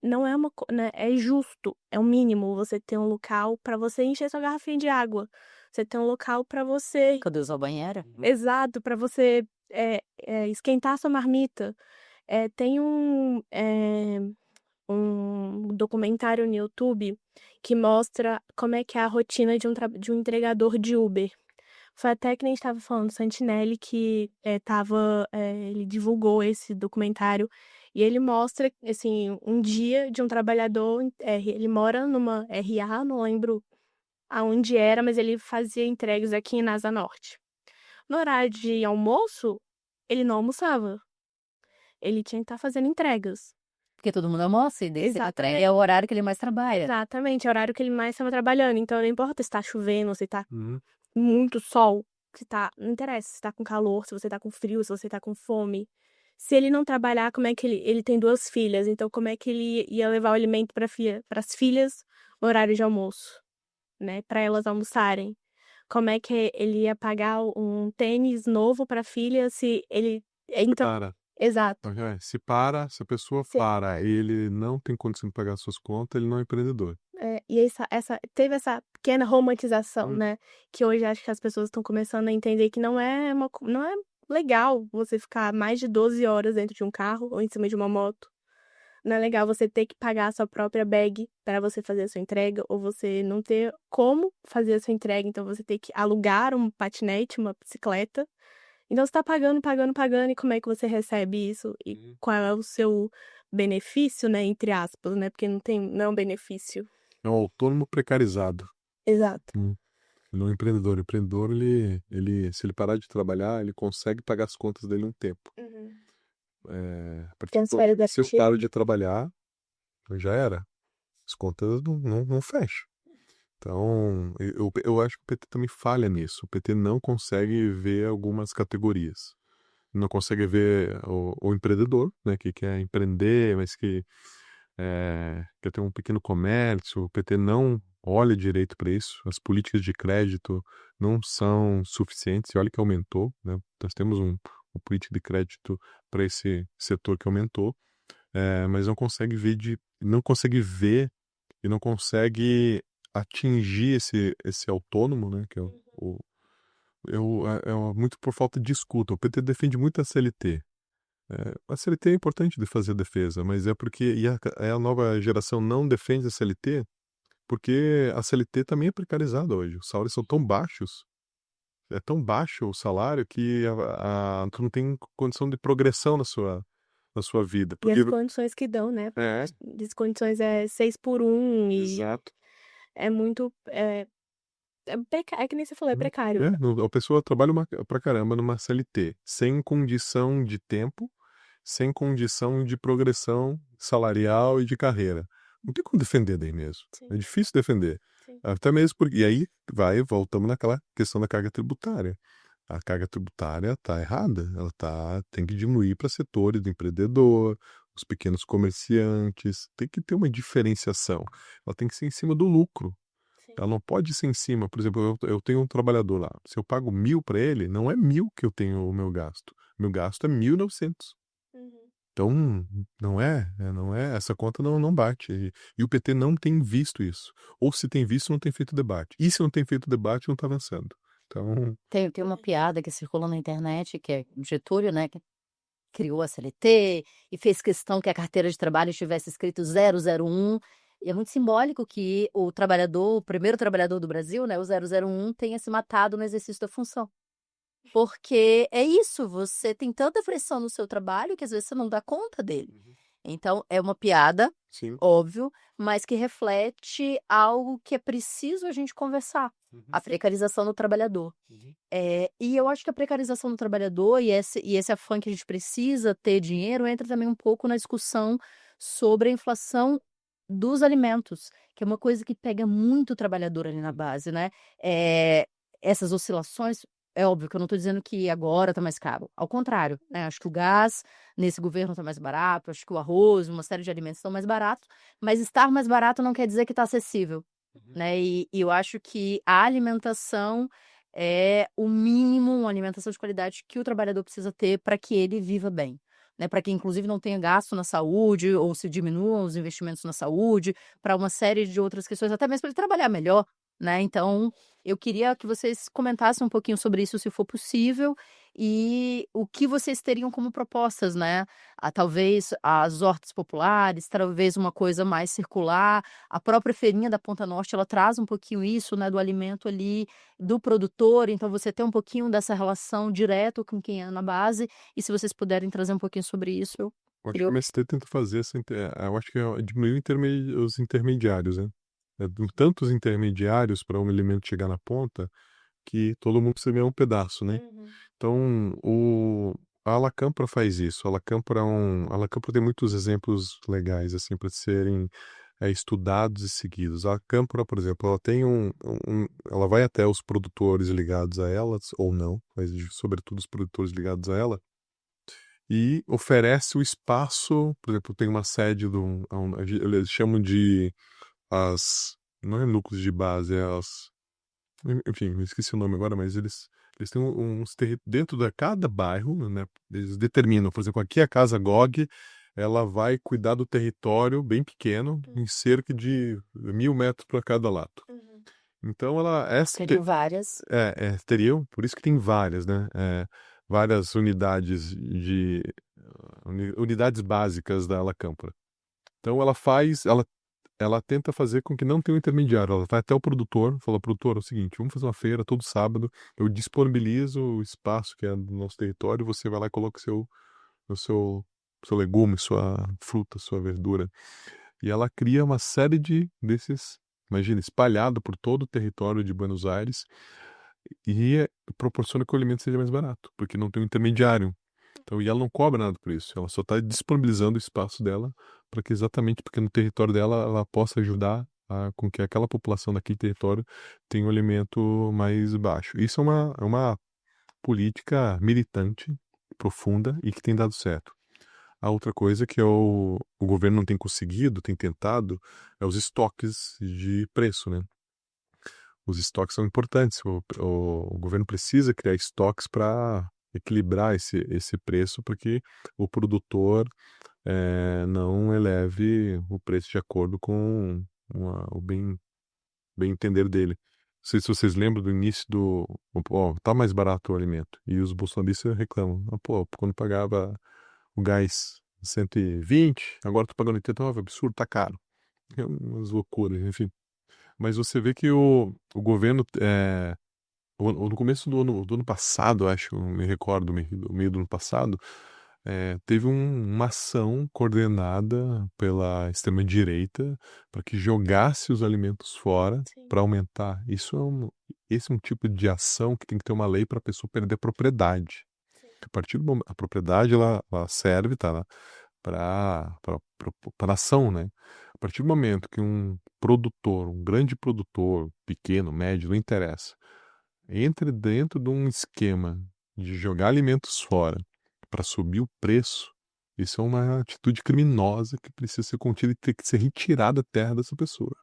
não é né, é justo, é o mínimo você ter um local para você encher sua garrafinha de água, você ter um local para você Cadê usar banheiro? exato, para você, esquentar sua marmita. Tem um documentário no YouTube que mostra como é que é a rotina de um entregador de Uber. Foi até que nem a gente estava falando, Santinelli, que ele divulgou esse documentário e ele mostra, assim, um dia de um trabalhador, ele mora numa RA, não lembro aonde era, mas ele fazia entregas aqui em Asa Norte. No horário de almoço, ele não almoçava. Ele tinha que estar fazendo entregas. Porque todo mundo almoça e desse Exatamente. é o horário que ele mais trabalha. Exatamente, é o horário que ele mais estava trabalhando. Então, não importa se tá chovendo, se tá Uhum. muito sol, não interessa se tá com calor, se você tá com frio, se você tá com fome. Se ele não trabalhar, como é que ele tem 2 filhas, então como é que ele ia levar o alimento pras filhas no horário de almoço, né, pra elas almoçarem? Como é que ele ia pagar um tênis novo pra filha se ele então Para. exato. Então, se a pessoa Se para e ele não tem condição de pagar suas contas, ele não é empreendedor. e teve essa pequena romantização, Hum. né, que hoje acho que as pessoas estão começando a entender que não é legal você ficar mais de 12 horas dentro de um carro ou em cima de uma moto, Não é legal você ter que pagar a sua própria bag para você fazer a sua entrega, ou você não ter como fazer a sua entrega, então você ter que alugar um patinete, uma bicicleta. Então você tá pagando, pagando, pagando, e como é que você recebe isso? E qual é o seu benefício, né, entre aspas, né? Porque não é um benefício. É um autônomo precarizado. Exato. Não é um empreendedor. O empreendedor, se ele parar de trabalhar, ele consegue pagar as contas dele um tempo. A partir Tem as do férias momento que se eu ativas. paro de trabalhar, já era. As contas não fecham. Então, eu acho que o PT também falha nisso. O PT não consegue ver algumas categorias. Não consegue ver o empreendedor, né, que quer empreender, mas que quer ter um pequeno comércio. O PT não olha direito para isso. As políticas de crédito não são suficientes. E olha que aumentou, né? Nós temos uma política de crédito para esse setor que aumentou, mas não consegue ver e não consegue atingir esse autônomo, né? Que é muito por falta de escuta. O PT defende muito a CLT. A CLT é importante de fazer defesa, mas é porque a nova geração não defende a CLT porque a CLT também é precarizada hoje. Os salários são tão baixos, é tão baixo o salário que tu não tem condição de progressão na sua vida. E Porque, as condições que dão, né? As condições é 6 por 1 e exato. é muito. É que nem você falou, é precário. A pessoa trabalha pra caramba numa CLT, sem condição de tempo, sem condição de progressão salarial e de carreira. Não tem como defender daí mesmo. Sim. É difícil defender. Sim. Até mesmo porque. E aí voltamos naquela questão da carga tributária. A carga tributária está errada. Tem que diminuir para setores do empreendedor, os pequenos comerciantes. Tem que ter uma diferenciação. Ela tem que ser em cima do lucro. Sim. Ela não pode ser em cima. Por exemplo, eu tenho um trabalhador lá. Se eu pago 1.000 para ele, não é 1.000 que eu tenho o meu gasto. Meu gasto é 1.900. Então, não é, essa conta não bate. E o PT não tem visto isso. Ou se tem visto, não tem feito debate. E se não tem feito debate, não está avançando. Então, Tem uma piada que circula na internet, que é o Getúlio, né, que criou a CLT e fez questão que a carteira de trabalho tivesse escrito 001. E é muito simbólico que o primeiro trabalhador do Brasil, né, o 001, tenha se matado no exercício da função. Porque é isso, você tem tanta pressão no seu trabalho que às vezes você não dá conta dele. Então, é uma piada, sim. óbvio, mas que reflete algo que é preciso a gente conversar. A precarização do trabalhador. E eu acho que a precarização do trabalhador e esse afã que a gente precisa ter dinheiro entra também um pouco na discussão sobre a inflação dos alimentos, que é uma coisa que pega muito o trabalhador ali na base, né? Essas oscilações, é óbvio que eu não estou dizendo que agora está mais caro. Ao contrário, né? Acho que o gás nesse governo está mais barato, acho que o arroz, uma série de alimentos estão mais baratos, mas estar mais barato não quer dizer que está acessível, né? E eu acho que a alimentação é o mínimo, uma alimentação de qualidade que o trabalhador precisa ter para que ele viva bem, né? Para que, inclusive, não tenha gasto na saúde ou se diminuam os investimentos na saúde, para uma série de outras questões, até mesmo para ele trabalhar melhor, né? Então, eu queria que vocês comentassem um pouquinho sobre isso, se for possível, e o que vocês teriam como propostas, né? Talvez as hortas populares, talvez uma coisa mais circular. A própria feirinha da Ponta Norte, ela traz um pouquinho isso, né, do alimento ali do produtor, então você tem um pouquinho dessa relação direto com quem é na base, e se vocês puderem trazer um pouquinho sobre isso, eu Eu acho que queria. o MST tenta fazer eu acho que é diminuir os intermediários, né? Tantos intermediários para um alimento chegar na ponta que todo mundo precisa ganhar um pedaço, né? Então, a Alacampra faz isso. A Alacampra tem muitos exemplos legais assim para serem estudados e seguidos. A Alacampra, por exemplo, ela tem ela vai até os produtores ligados a ela, ou não, mas sobretudo os produtores ligados a ela, e oferece o espaço. Por exemplo, tem uma sede eles chamam de não é núcleos de base, enfim, eu esqueci o nome agora, mas eles têm uns dentro de cada bairro, né? Eles determinam, por exemplo, aqui a Casa GOG, ela vai cuidar do território bem pequeno, em cerca de 1.000 metros para cada lado. Então, Seriam várias. teriam, por isso que tem várias, né? Várias unidades básicas da Alacampra. Então ela tenta fazer com que não tenha um intermediário. Ela vai até o produtor, fala, produtor, é o seguinte, vamos fazer uma feira todo sábado, eu disponibilizo o espaço que é do nosso território, você vai lá e coloca o seu legume, sua fruta, sua verdura. E ela cria uma série desses, imagina, espalhado por todo o território de Buenos Aires e proporciona que o alimento seja mais barato, porque não tem um intermediário. Então, e ela não cobra nada por isso, ela só está disponibilizando o espaço dela para que exatamente porque no território dela ela possa ajudar com que aquela população daquele território tenha um alimento mais baixo. Isso é uma política militante, profunda e que tem dado certo. A outra coisa que o governo não tem conseguido, tem tentado, é os estoques de preço, né? Os estoques são importantes. O governo precisa criar estoques para equilibrar esse preço, para que o produtor não eleve o preço de acordo com o bem entender dele. Não sei se vocês lembram do início ó, tá mais barato o alimento. E os bolsonaristas reclamam. Ah, pô, quando pagava o gás 120, agora tô pagando 89, absurdo, tá caro. É umas loucuras, enfim. Mas você vê que o governo, no começo do ano passado, acho, me recordo, meio do ano passado, teve uma ação coordenada pela extrema-direita para que jogasse os alimentos fora Sim. para aumentar. Esse é um tipo de ação que tem que ter uma lei para a pessoa perder a propriedade. Sim. A partir do momento, a propriedade ela serve, tá, para a nação, né? A partir do momento que um produtor, um grande produtor, pequeno, médio, não interessa, entre dentro de um esquema de jogar alimentos fora para subir o preço, isso é uma atitude criminosa que precisa ser contida e ter que ser retirada da terra dessa pessoa.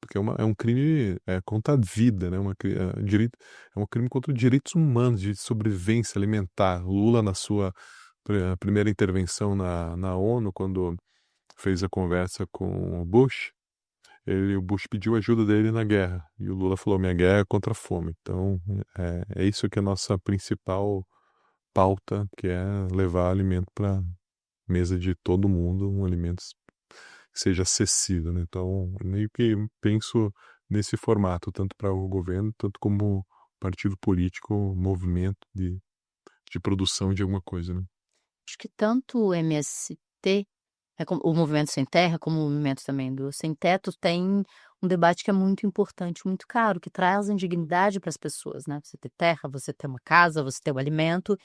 Porque é um crime contra a vida, né? É um crime contra os direitos humanos, de sobrevivência alimentar. Lula, na sua primeira intervenção na ONU, quando fez a conversa com o Bush, o Bush pediu ajuda dele na guerra. E o Lula falou: minha guerra é contra a fome. Então, é isso que é a nossa principal pauta, que é levar alimento para mesa de todo mundo, um alimento que seja acessível, né? Então, meio que penso nesse formato, tanto para o governo, tanto como partido político, movimento de produção de alguma coisa, né? Acho que tanto o MST, o Movimento Sem Terra, como o movimento também do Sem Teto, tem um debate que é muito importante, muito caro, que traz dignidade para as pessoas, né? Você ter terra, você ter uma casa, você ter o alimento.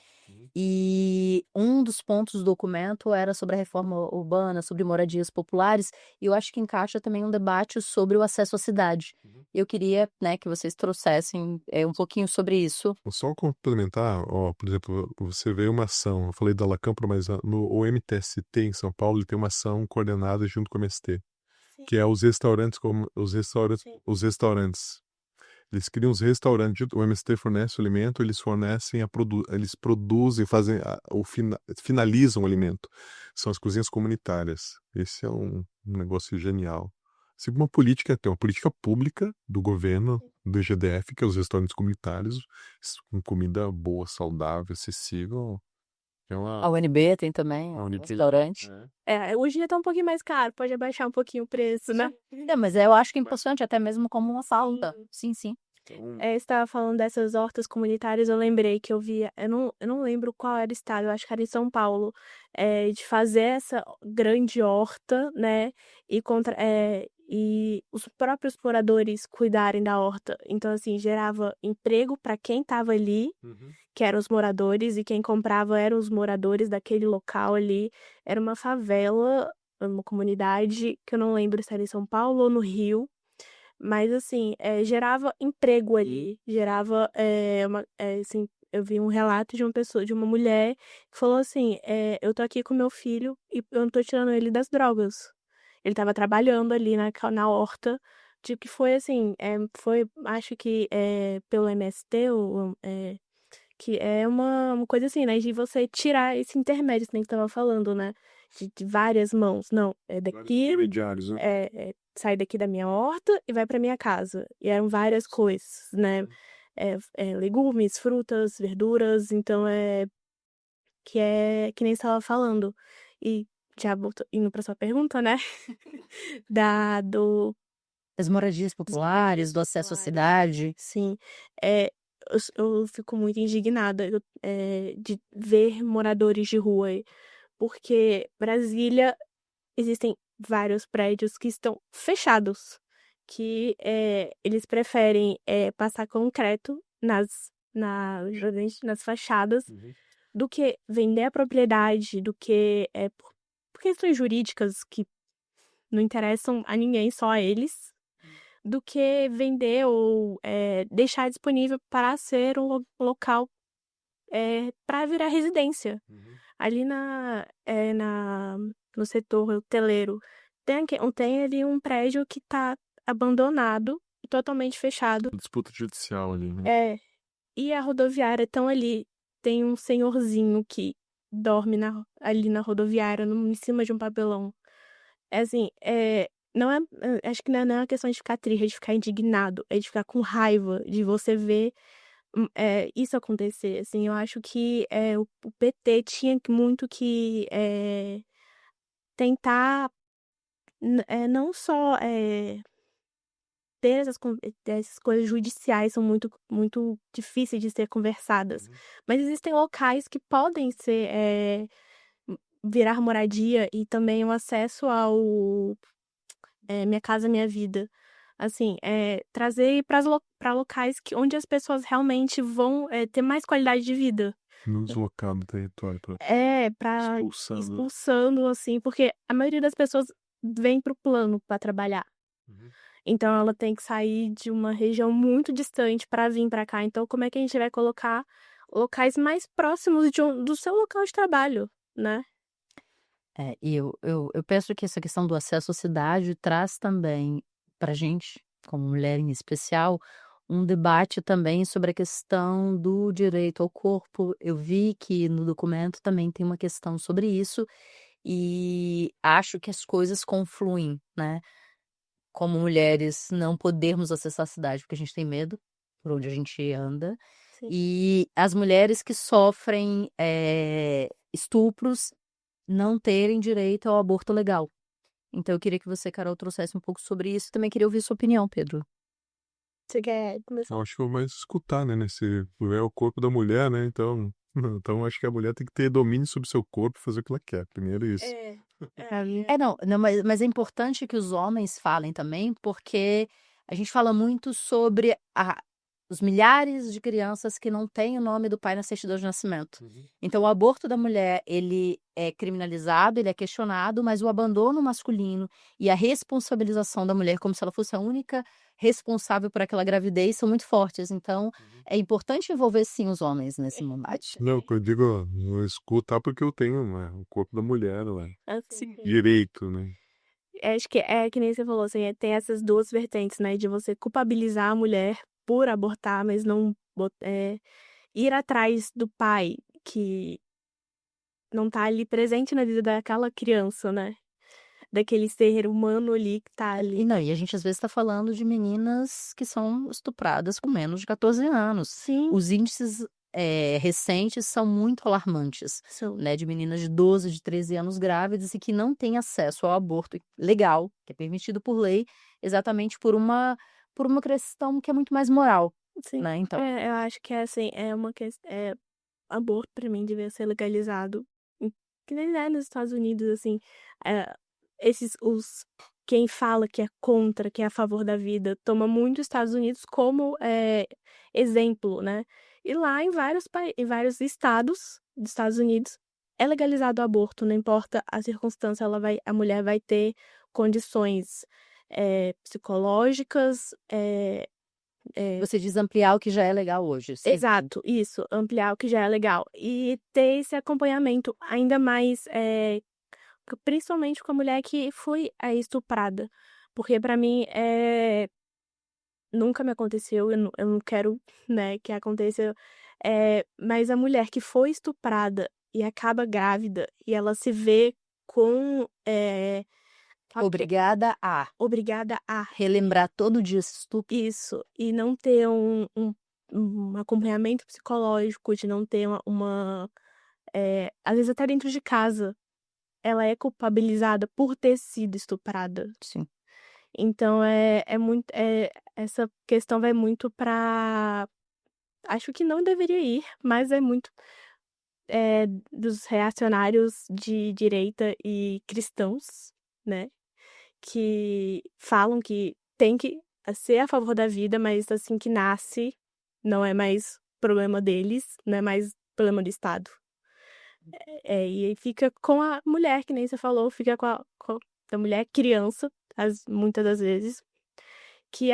E um dos pontos do documento era sobre a reforma urbana, sobre moradias populares, e eu acho que encaixa também um debate sobre o acesso à cidade. Eu queria, né, que vocês trouxessem um pouquinho sobre isso. Vou só complementar, ó, por exemplo, você vê uma ação, eu falei da Lacampra, mas o MTST em São Paulo ele tem uma ação coordenada junto com o MST, Sim. que é os restaurantes, Sim. os restaurantes. Eles criam os restaurantes, o MST fornece o alimento, eles fornecem eles produzem, fazem finalizam o alimento. São as cozinhas comunitárias. Esse é um negócio genial. Assim, tem uma política pública do governo, do EGDF, que é os restaurantes comunitários, com comida boa, saudável, acessível. É A UNB tem também a um UNB, restaurante. Hoje já tá um pouquinho mais caro, pode abaixar um pouquinho o preço, né? Mas eu acho que é importante, até mesmo como uma falta. Sim, sim. Então, Você estava falando dessas hortas comunitárias, eu lembrei que eu via, eu não lembro qual era o estado, eu acho que era em São Paulo, de fazer essa grande horta, né, e os próprios moradores cuidarem da horta. Então, assim, gerava emprego para quem estava ali, que eram os moradores, e quem comprava eram os moradores daquele local ali. Era uma favela, uma comunidade, que eu não lembro se era em São Paulo ou no Rio, mas assim, gerava emprego ali, gerava, assim, eu vi um relato de uma pessoa, de uma mulher, que falou assim: "Eu tô aqui com meu filho e eu não tô tirando ele das drogas". Ele estava trabalhando ali na horta, tipo, que foi assim, foi, acho que, pelo MST, que é uma coisa assim, né, de você tirar esse intermédio, que nem você estava falando, né, de várias mãos. Não, é vários daqui, intermediários, né? sai daqui da minha horta e vai para minha casa. E eram várias coisas, né, legumes, frutas, verduras, então que nem você estava falando. E já indo para sua pergunta, né? Do Das moradias populares, do acesso à cidade. Sim, eu fico muito indignada de ver moradores de rua, porque Brasília existem vários prédios que estão fechados, que eles preferem passar concreto nas fachadas do que vender a propriedade, do que por questões jurídicas que não interessam a ninguém, só a eles, do que vender ou deixar disponível para ser um local para virar residência. Ali no setor hoteleiro, tem ali um prédio que está abandonado, totalmente fechado. Disputa judicial ali, né? E a rodoviária estão ali. Tem um senhorzinho que dorme ali na rodoviária, em cima de um papelão. Assim, não é, acho que não é uma questão de ficar triste, é de ficar indignado, é de ficar com raiva de você ver isso acontecer. Assim, eu acho que o PT tinha muito que tentar não só ter essas coisas judiciais são muito, muito difíceis de ser conversadas, mas existem locais que podem ser virar moradia e também o acesso ao Minha Casa Minha Vida. Assim, trazer para locais onde as pessoas realmente vão ter mais qualidade de vida. No deslocado do território, Para expulsando. expulsando, assim, porque a maioria das pessoas vem pro plano para trabalhar. Então ela tem que sair de uma região muito distante para vir para cá. Então, como é que a gente vai colocar locais mais próximos do seu local de trabalho, né? E eu penso que essa questão do acesso à cidade traz também para a gente, como mulher em especial, um debate também sobre a questão do direito ao corpo. Eu vi que no documento também tem uma questão sobre isso e acho que as coisas confluem, né? Como mulheres não podermos acessar a cidade porque a gente tem medo por onde a gente anda. Sim. E as mulheres que sofrem estupros não terem direito ao aborto legal. Então eu queria que você, Carol, trouxesse um pouco sobre isso. Também queria ouvir sua opinião, Pedro. Você quer começar? Eu acho que eu vou mais escutar, né? É o corpo da mulher, né? Então, acho que a mulher tem que ter domínio sobre o seu corpo e fazer o que ela quer. Primeiro isso. Não, mas é importante que os homens falem também, porque a gente fala muito sobre os milhares de crianças que não têm o nome do pai na certidão de nascimento. Então, o aborto da mulher, ele é criminalizado, ele é questionado, mas o abandono masculino e a responsabilização da mulher como se ela fosse a única responsável por aquela gravidez são muito fortes. Então, é importante envolver, sim, os homens nesse momento. Não, eu digo, eu escutar porque eu tenho, né, o corpo da mulher, né? Assim, Direito, né? acho que que nem você falou, assim, tem essas duas vertentes, né? De você culpabilizar a mulher por abortar, mas não ir atrás do pai que não tá ali presente na vida daquela criança, né? Daquele ser humano ali que tá ali. E a gente às vezes está falando de meninas que são estupradas com menos de 14 anos. Sim. Os índices recentes são muito alarmantes, São. né? De meninas de 12, de 13 anos grávidas e que não têm acesso ao aborto legal, que é permitido por lei, exatamente por uma questão que é muito mais moral, Sim. né? Então, Eu acho que assim, é uma questão. Aborto, pra mim, devia ser legalizado. Que nem é nos Estados Unidos, assim. Quem fala que é contra, que é a favor da vida, toma muito os Estados Unidos como exemplo, né? E lá em vários estados dos Estados Unidos é legalizado o aborto, não importa a circunstância, a mulher vai ter condições psicológicas. você diz ampliar o que já é legal hoje. Exato, isso, ampliar o que já é legal. E ter esse acompanhamento ainda mais, principalmente com a mulher que foi estuprada. Porque pra mim, nunca me aconteceu, eu não quero, né, que aconteça. Mas a mulher que foi estuprada e acaba grávida e ela se vê com. Obrigada a Obrigada a relembrar todo dia esse estupro. isso, e não ter um acompanhamento psicológico, de não ter às vezes até dentro de casa, ela é culpabilizada por ter sido estuprada. Sim. Então essa questão vai muito pra. Acho que não deveria ir, mas é muito dos reacionários de direita e cristãos, né? Que falam que tem que ser a favor da vida, mas assim que nasce, não é mais problema deles, não é mais problema do Estado. E aí fica com a mulher, que nem você falou, fica com a mulher criança, muitas das vezes, que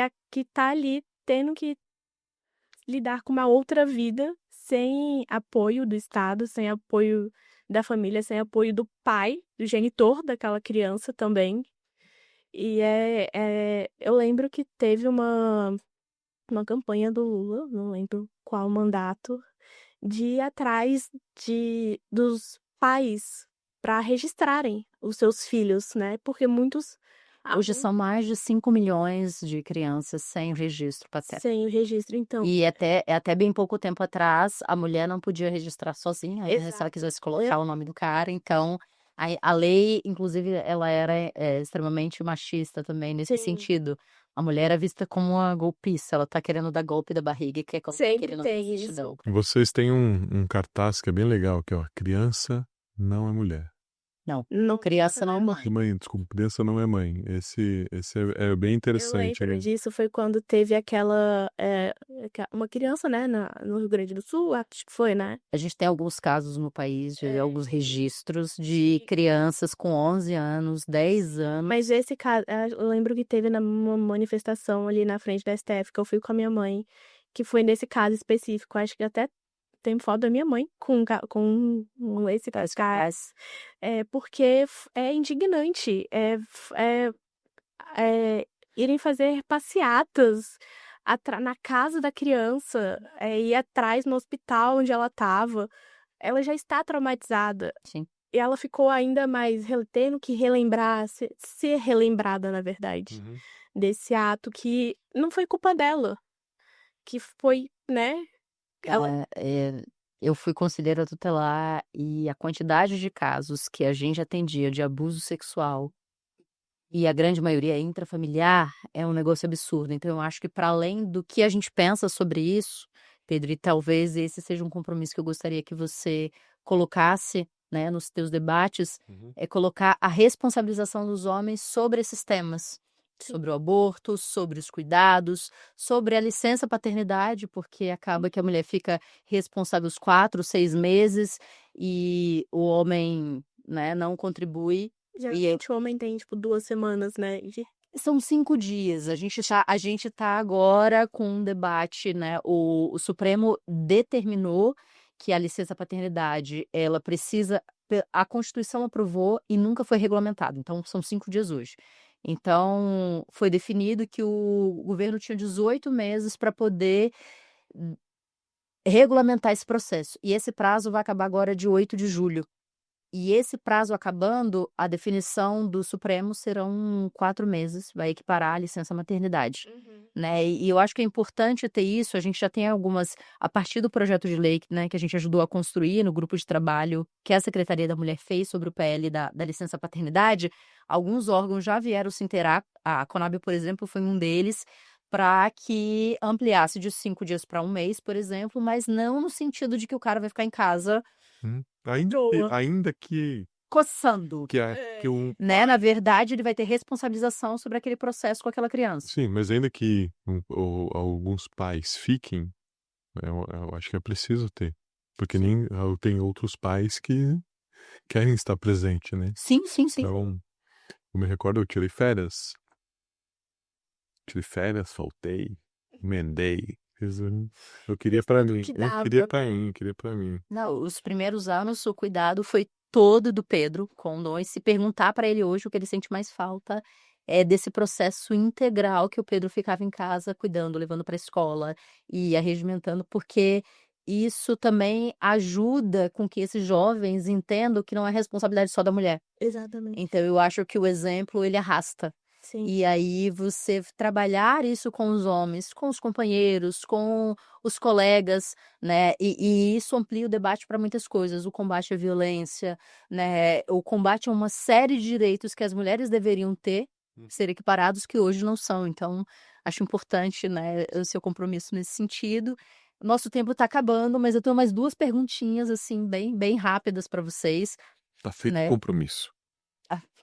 tá ali tendo que lidar com uma outra vida sem apoio do Estado, sem apoio da família, sem apoio do pai, do genitor daquela criança também. E eu lembro que teve uma campanha do Lula, não lembro qual mandato, de ir atrás dos pais para registrarem os seus filhos, né? Porque muitos Hoje são mais de 5 milhões de crianças sem registro paterno. sem o registro, então. E até bem pouco tempo atrás, a mulher não podia registrar sozinha, né, se ela Exato. quisesse colocar o nome do cara. Então, a lei, inclusive, ela era extremamente machista também nesse Sim. sentido. A mulher era vista como uma golpista, ela tá querendo dar golpe da barriga, que é como Sempre que ele não tem existe, isso. não. Vocês têm um cartaz que é bem legal, que é, ó, criança não é mulher. Não, Criança não é mãe. Mãe, desculpa, criança não é mãe. Esse é bem Eu interessante. lembro Né? disso, foi quando teve uma criança, né, no Rio Grande do Sul, acho que foi, né? A gente tem alguns casos no país, de alguns registros de crianças com 11 anos, 10 anos. Mas esse caso, eu lembro que teve numa manifestação ali na frente da STF, que eu fui com a minha mãe, que foi nesse caso específico. Acho que até tem foto da minha mãe com esse caso. Porque é indignante. Irem fazer passeatas na casa da criança, ir atrás no hospital onde ela estava. Ela já está traumatizada. Sim. E ela ficou ainda mais tendo que relembrar, ser relembrada, na verdade, desse ato que não foi culpa dela. Que foi, né? Eu fui conselheira tutelar e a quantidade de casos que a gente atendia de abuso sexual, e a grande maioria intrafamiliar, é um negócio absurdo. Então, eu acho que para além do que a gente pensa sobre isso, Pedro, e talvez esse seja um compromisso que eu gostaria que você colocasse, né, nos teus debates, é colocar a responsabilização dos homens sobre esses temas. Sim. Sobre o aborto, sobre os cuidados, sobre a licença paternidade, porque acaba que a mulher fica responsável os 4, 6 meses e o homem, né, não contribui. Geralmente o homem tem, tipo, 2 semanas, né? São 5 dias. A gente tá agora com um debate, né? O Supremo determinou que a licença paternidade, ela precisa. A Constituição aprovou e nunca foi regulamentado. Então, são 5 dias hoje. Então, foi definido que o governo tinha 18 meses para poder regulamentar esse processo. E esse prazo vai acabar agora de 8 de julho. E esse prazo acabando, a definição do Supremo serão 4 meses, vai equiparar a licença maternidade. Né? E eu acho que é importante ter isso. A gente já tem algumas, a partir do projeto de lei, né, que a gente ajudou a construir no grupo de trabalho que a Secretaria da Mulher fez sobre o PL da licença paternidade, alguns órgãos já vieram se inteirar, a Conab, por exemplo, foi um deles, para que ampliasse de 5 dias para 1 mês, por exemplo, mas não no sentido de que o cara vai ficar em casa Ainda que coçando. Né? Na verdade, ele vai ter responsabilização sobre aquele processo com aquela criança. Sim, mas ainda que alguns pais fiquem, eu acho que é preciso ter. Porque tem outros pais que querem estar presente, né? Sim. Então, eu me recordo, eu tirei férias, faltei, emendei. Eu queria pra mim. Queria pra mim. Não, os primeiros anos, o cuidado foi todo do Pedro com nós. Se perguntar para ele hoje o que ele sente mais falta é desse processo integral que o Pedro ficava em casa cuidando, levando para a escola e arregimentando, porque isso também ajuda com que esses jovens entendam que não é responsabilidade só da mulher. Exatamente. Então, eu acho que o exemplo, ele arrasta. Sim. E aí você trabalhar isso com os homens, com os companheiros, com os colegas, né? E isso amplia o debate para muitas coisas, o combate à violência, né? O combate a uma série de direitos que as mulheres deveriam ter, ser equiparados, que hoje não são. Então, acho importante, né, o seu compromisso nesse sentido. Nosso tempo está acabando, mas eu tenho mais 2 perguntinhas, assim, bem rápidas para vocês, Tá feito o né? compromisso.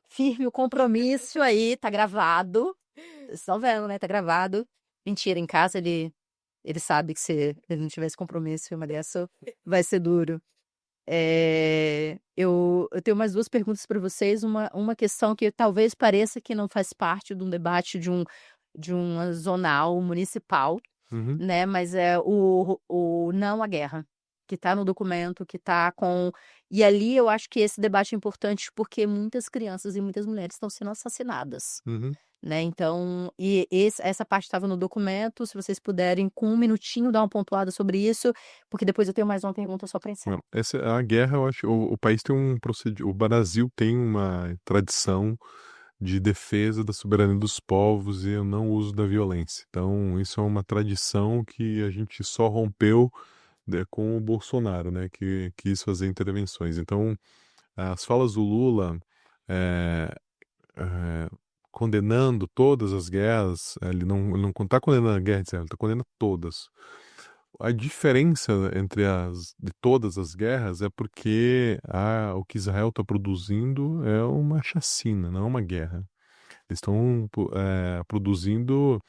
Firme o compromisso aí, tá gravado. Vocês estão vendo, né? Tá gravado. Mentira, em casa ele sabe que se ele não tivesse compromisso em uma dessa, vai ser duro. Eu tenho mais 2 perguntas para vocês. Uma questão que talvez pareça que não faz parte de um debate de uma zonal municipal, Uhum. né? Mas é o não à guerra, que está no documento, que está com. E ali eu acho que esse debate é importante porque muitas crianças e muitas mulheres estão sendo assassinadas, Uhum. né? Então, essa parte estava no documento. Se vocês puderem, com 1 minutinho, dar uma pontuada sobre isso, porque depois eu tenho mais uma pergunta só para encerrar. Não, essa a guerra, eu acho, o país tem um procedimento, o Brasil tem uma tradição de defesa da soberania dos povos e o não uso da violência. Então, isso é uma tradição que a gente só rompeu, né, com o Bolsonaro, né, que quis fazer intervenções. Então, as falas do Lula, eh, condenando todas as guerras, ele não está condenando a guerra de Israel, ele está condenando todas. A diferença de todas as guerras é porque o que Israel está produzindo é uma chacina, não é uma guerra. Eles estão produzindo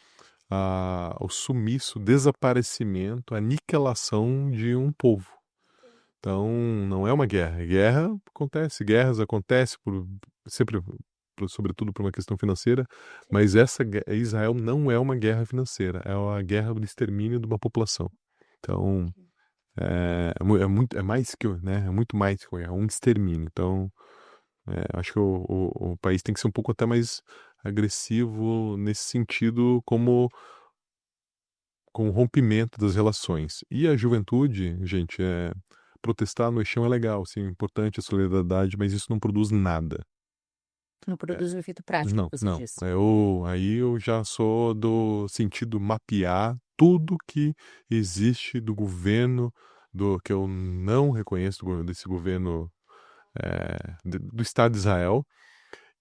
o sumiço, desaparecimento, aniquilação de um povo. Então, não é uma guerra. Guerras acontecem sempre, sobretudo por uma questão financeira, mas Israel não é uma guerra financeira, é uma guerra do extermínio de uma população. Então, é mais que, né, é muito mais que um extermínio. Então, acho que o país tem que ser um pouco até mais agressivo nesse sentido, como com o rompimento das relações. E a juventude, gente, protestar no chão é legal, sim, é importante a solidariedade, mas isso não produz nada. Não produz um efeito prático, Não, você não. disse. Aí eu já sou do sentido mapear tudo que existe do governo, que eu não reconheço, desse governo do Estado de Israel,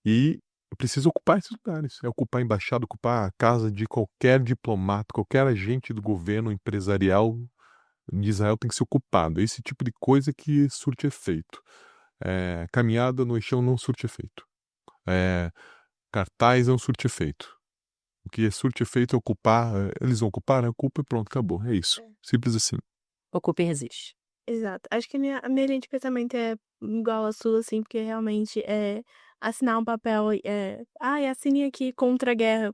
e eu preciso ocupar esses lugares. É ocupar a embaixada, ocupar a casa de qualquer diplomata, qualquer agente do governo empresarial de Israel tem que ser ocupado. Esse tipo de coisa que surte efeito. Caminhada no chão não surte efeito. Cartaz não surte efeito. O que surte efeito é ocupar. Eles vão ocupar, né? Ocupa e pronto, acabou. É isso. Simples assim. Ocupa e resiste. Exato. Acho que a minha linha de pensamento é igual à sua, assim, porque realmente assinar um papel, assine aqui contra a guerra.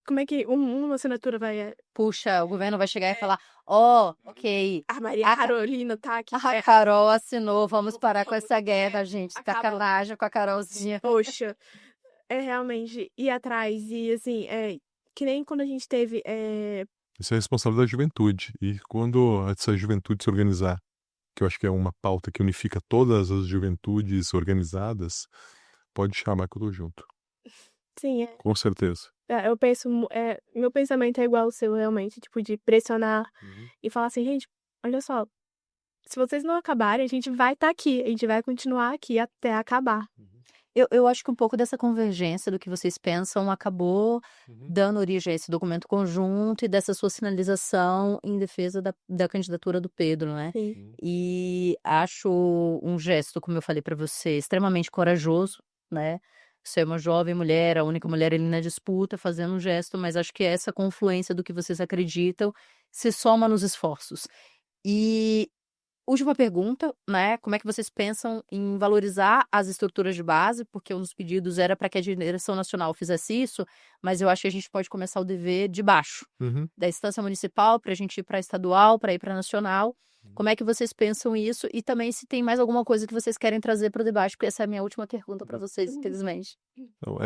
Como é que uma assinatura vai. Puxa, o governo vai chegar e falar: ó, ok, A Maria a Carolina tá aqui. a Carol assinou, vamos parar com essa guerra, gente. Sacanagem com a Carolzinha. Poxa, é realmente ir atrás. E assim, que nem quando a gente teve. Isso é responsabilidade da juventude. E quando essa juventude se organizar, que eu acho que é uma pauta que unifica todas as juventudes organizadas, pode chamar que eu tô junto. Sim, Com certeza. eu penso. Meu pensamento é igual ao seu, realmente, tipo, de pressionar e falar assim, gente, olha só, se vocês não acabarem, a gente vai estar aqui, a gente vai continuar aqui até acabar. Eu acho que um pouco dessa convergência do que vocês pensam acabou dando origem a esse documento conjunto e dessa sua sinalização em defesa da candidatura do Pedro, né? Sim. E acho um gesto, como eu falei para você, extremamente corajoso, né? Você é uma jovem mulher, a única mulher ali na disputa, fazendo um gesto, mas acho que essa confluência do que vocês acreditam se soma nos esforços. E última pergunta, né? Como é que vocês pensam em valorizar as estruturas de base? Porque um dos pedidos era para que a direção nacional fizesse isso, mas eu acho que a gente pode começar o dever de baixo, da instância municipal, para a gente ir para estadual, para ir para nacional. Como é que vocês pensam isso? E também se tem mais alguma coisa que vocês querem trazer para o debate, porque essa é a minha última pergunta para vocês, infelizmente. Então,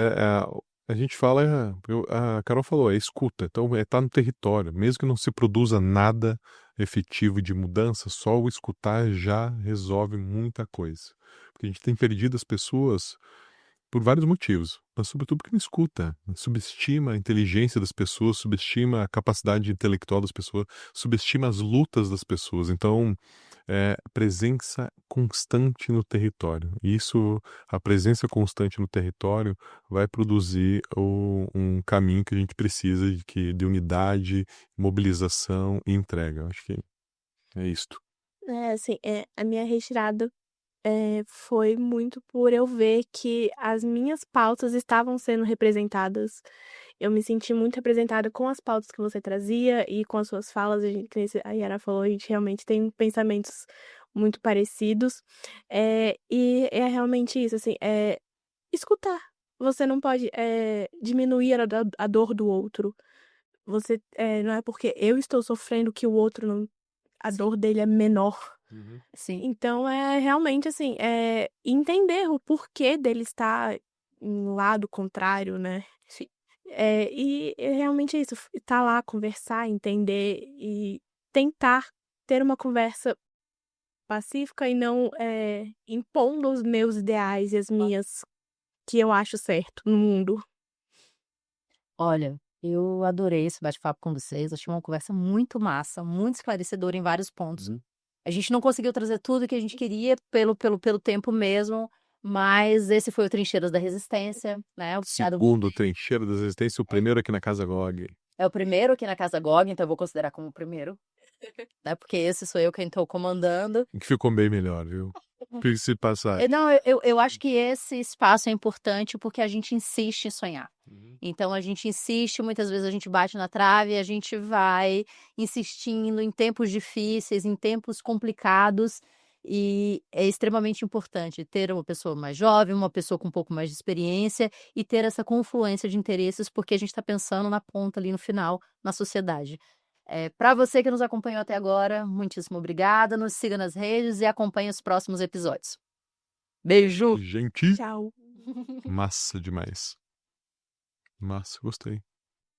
a gente fala, a Carol falou, é escuta. Então, tá no território. Mesmo que não se produza nada efetivo de mudança, só o escutar já resolve muita coisa. Porque a gente tem perdido as pessoas por vários motivos, mas sobretudo porque não escuta, subestima a inteligência das pessoas, subestima a capacidade intelectual das pessoas, subestima as lutas das pessoas. Então, presença constante no território. Isso, a presença constante no território vai produzir um caminho que a gente precisa de unidade, mobilização e entrega. Eu acho que é isto. Assim, a minha retirada foi muito por eu ver que as minhas pautas estavam sendo representadas. Eu me senti muito representada com as pautas que você trazia e com as suas falas. Que nem a Yara falou, a gente realmente tem pensamentos muito parecidos. E é realmente isso, assim, escutar. Você não pode diminuir a dor do outro. Você, não é porque eu estou sofrendo que o outro não, a dor dele é menor. Sim. Então, realmente, assim, entender o porquê dele estar em um lado contrário, né? Sim. E realmente é isso, estar lá, conversar, entender e tentar ter uma conversa pacífica e não impondo os meus ideais e as minhas que eu acho certo no mundo. Olha, eu adorei esse bate-papo com vocês, achei uma conversa muito massa, muito esclarecedora em vários pontos. A gente não conseguiu trazer tudo que a gente queria pelo tempo mesmo, mas esse foi o Trincheiras da Resistência, né? Segundo Trincheira da Resistência, o primeiro aqui na Casa GOG. É o primeiro aqui na Casa GOG, então eu vou considerar como o primeiro, né? Porque esse sou eu quem estou comandando. Que ficou bem melhor, viu? Se passar. Não, eu acho que esse espaço é importante porque a gente insiste em sonhar. Então a gente insiste, muitas vezes a gente bate na trave, a gente vai insistindo em tempos difíceis, em tempos complicados, e é extremamente importante ter uma pessoa mais jovem, uma pessoa com um pouco mais de experiência e ter essa confluência de interesses, porque a gente está pensando na ponta ali no final, na sociedade. Para você que nos acompanhou até agora, muitíssimo obrigada, nos siga nas redes e acompanhe os próximos episódios. Beijo! Gente, Tchau. massa demais. Massa, gostei.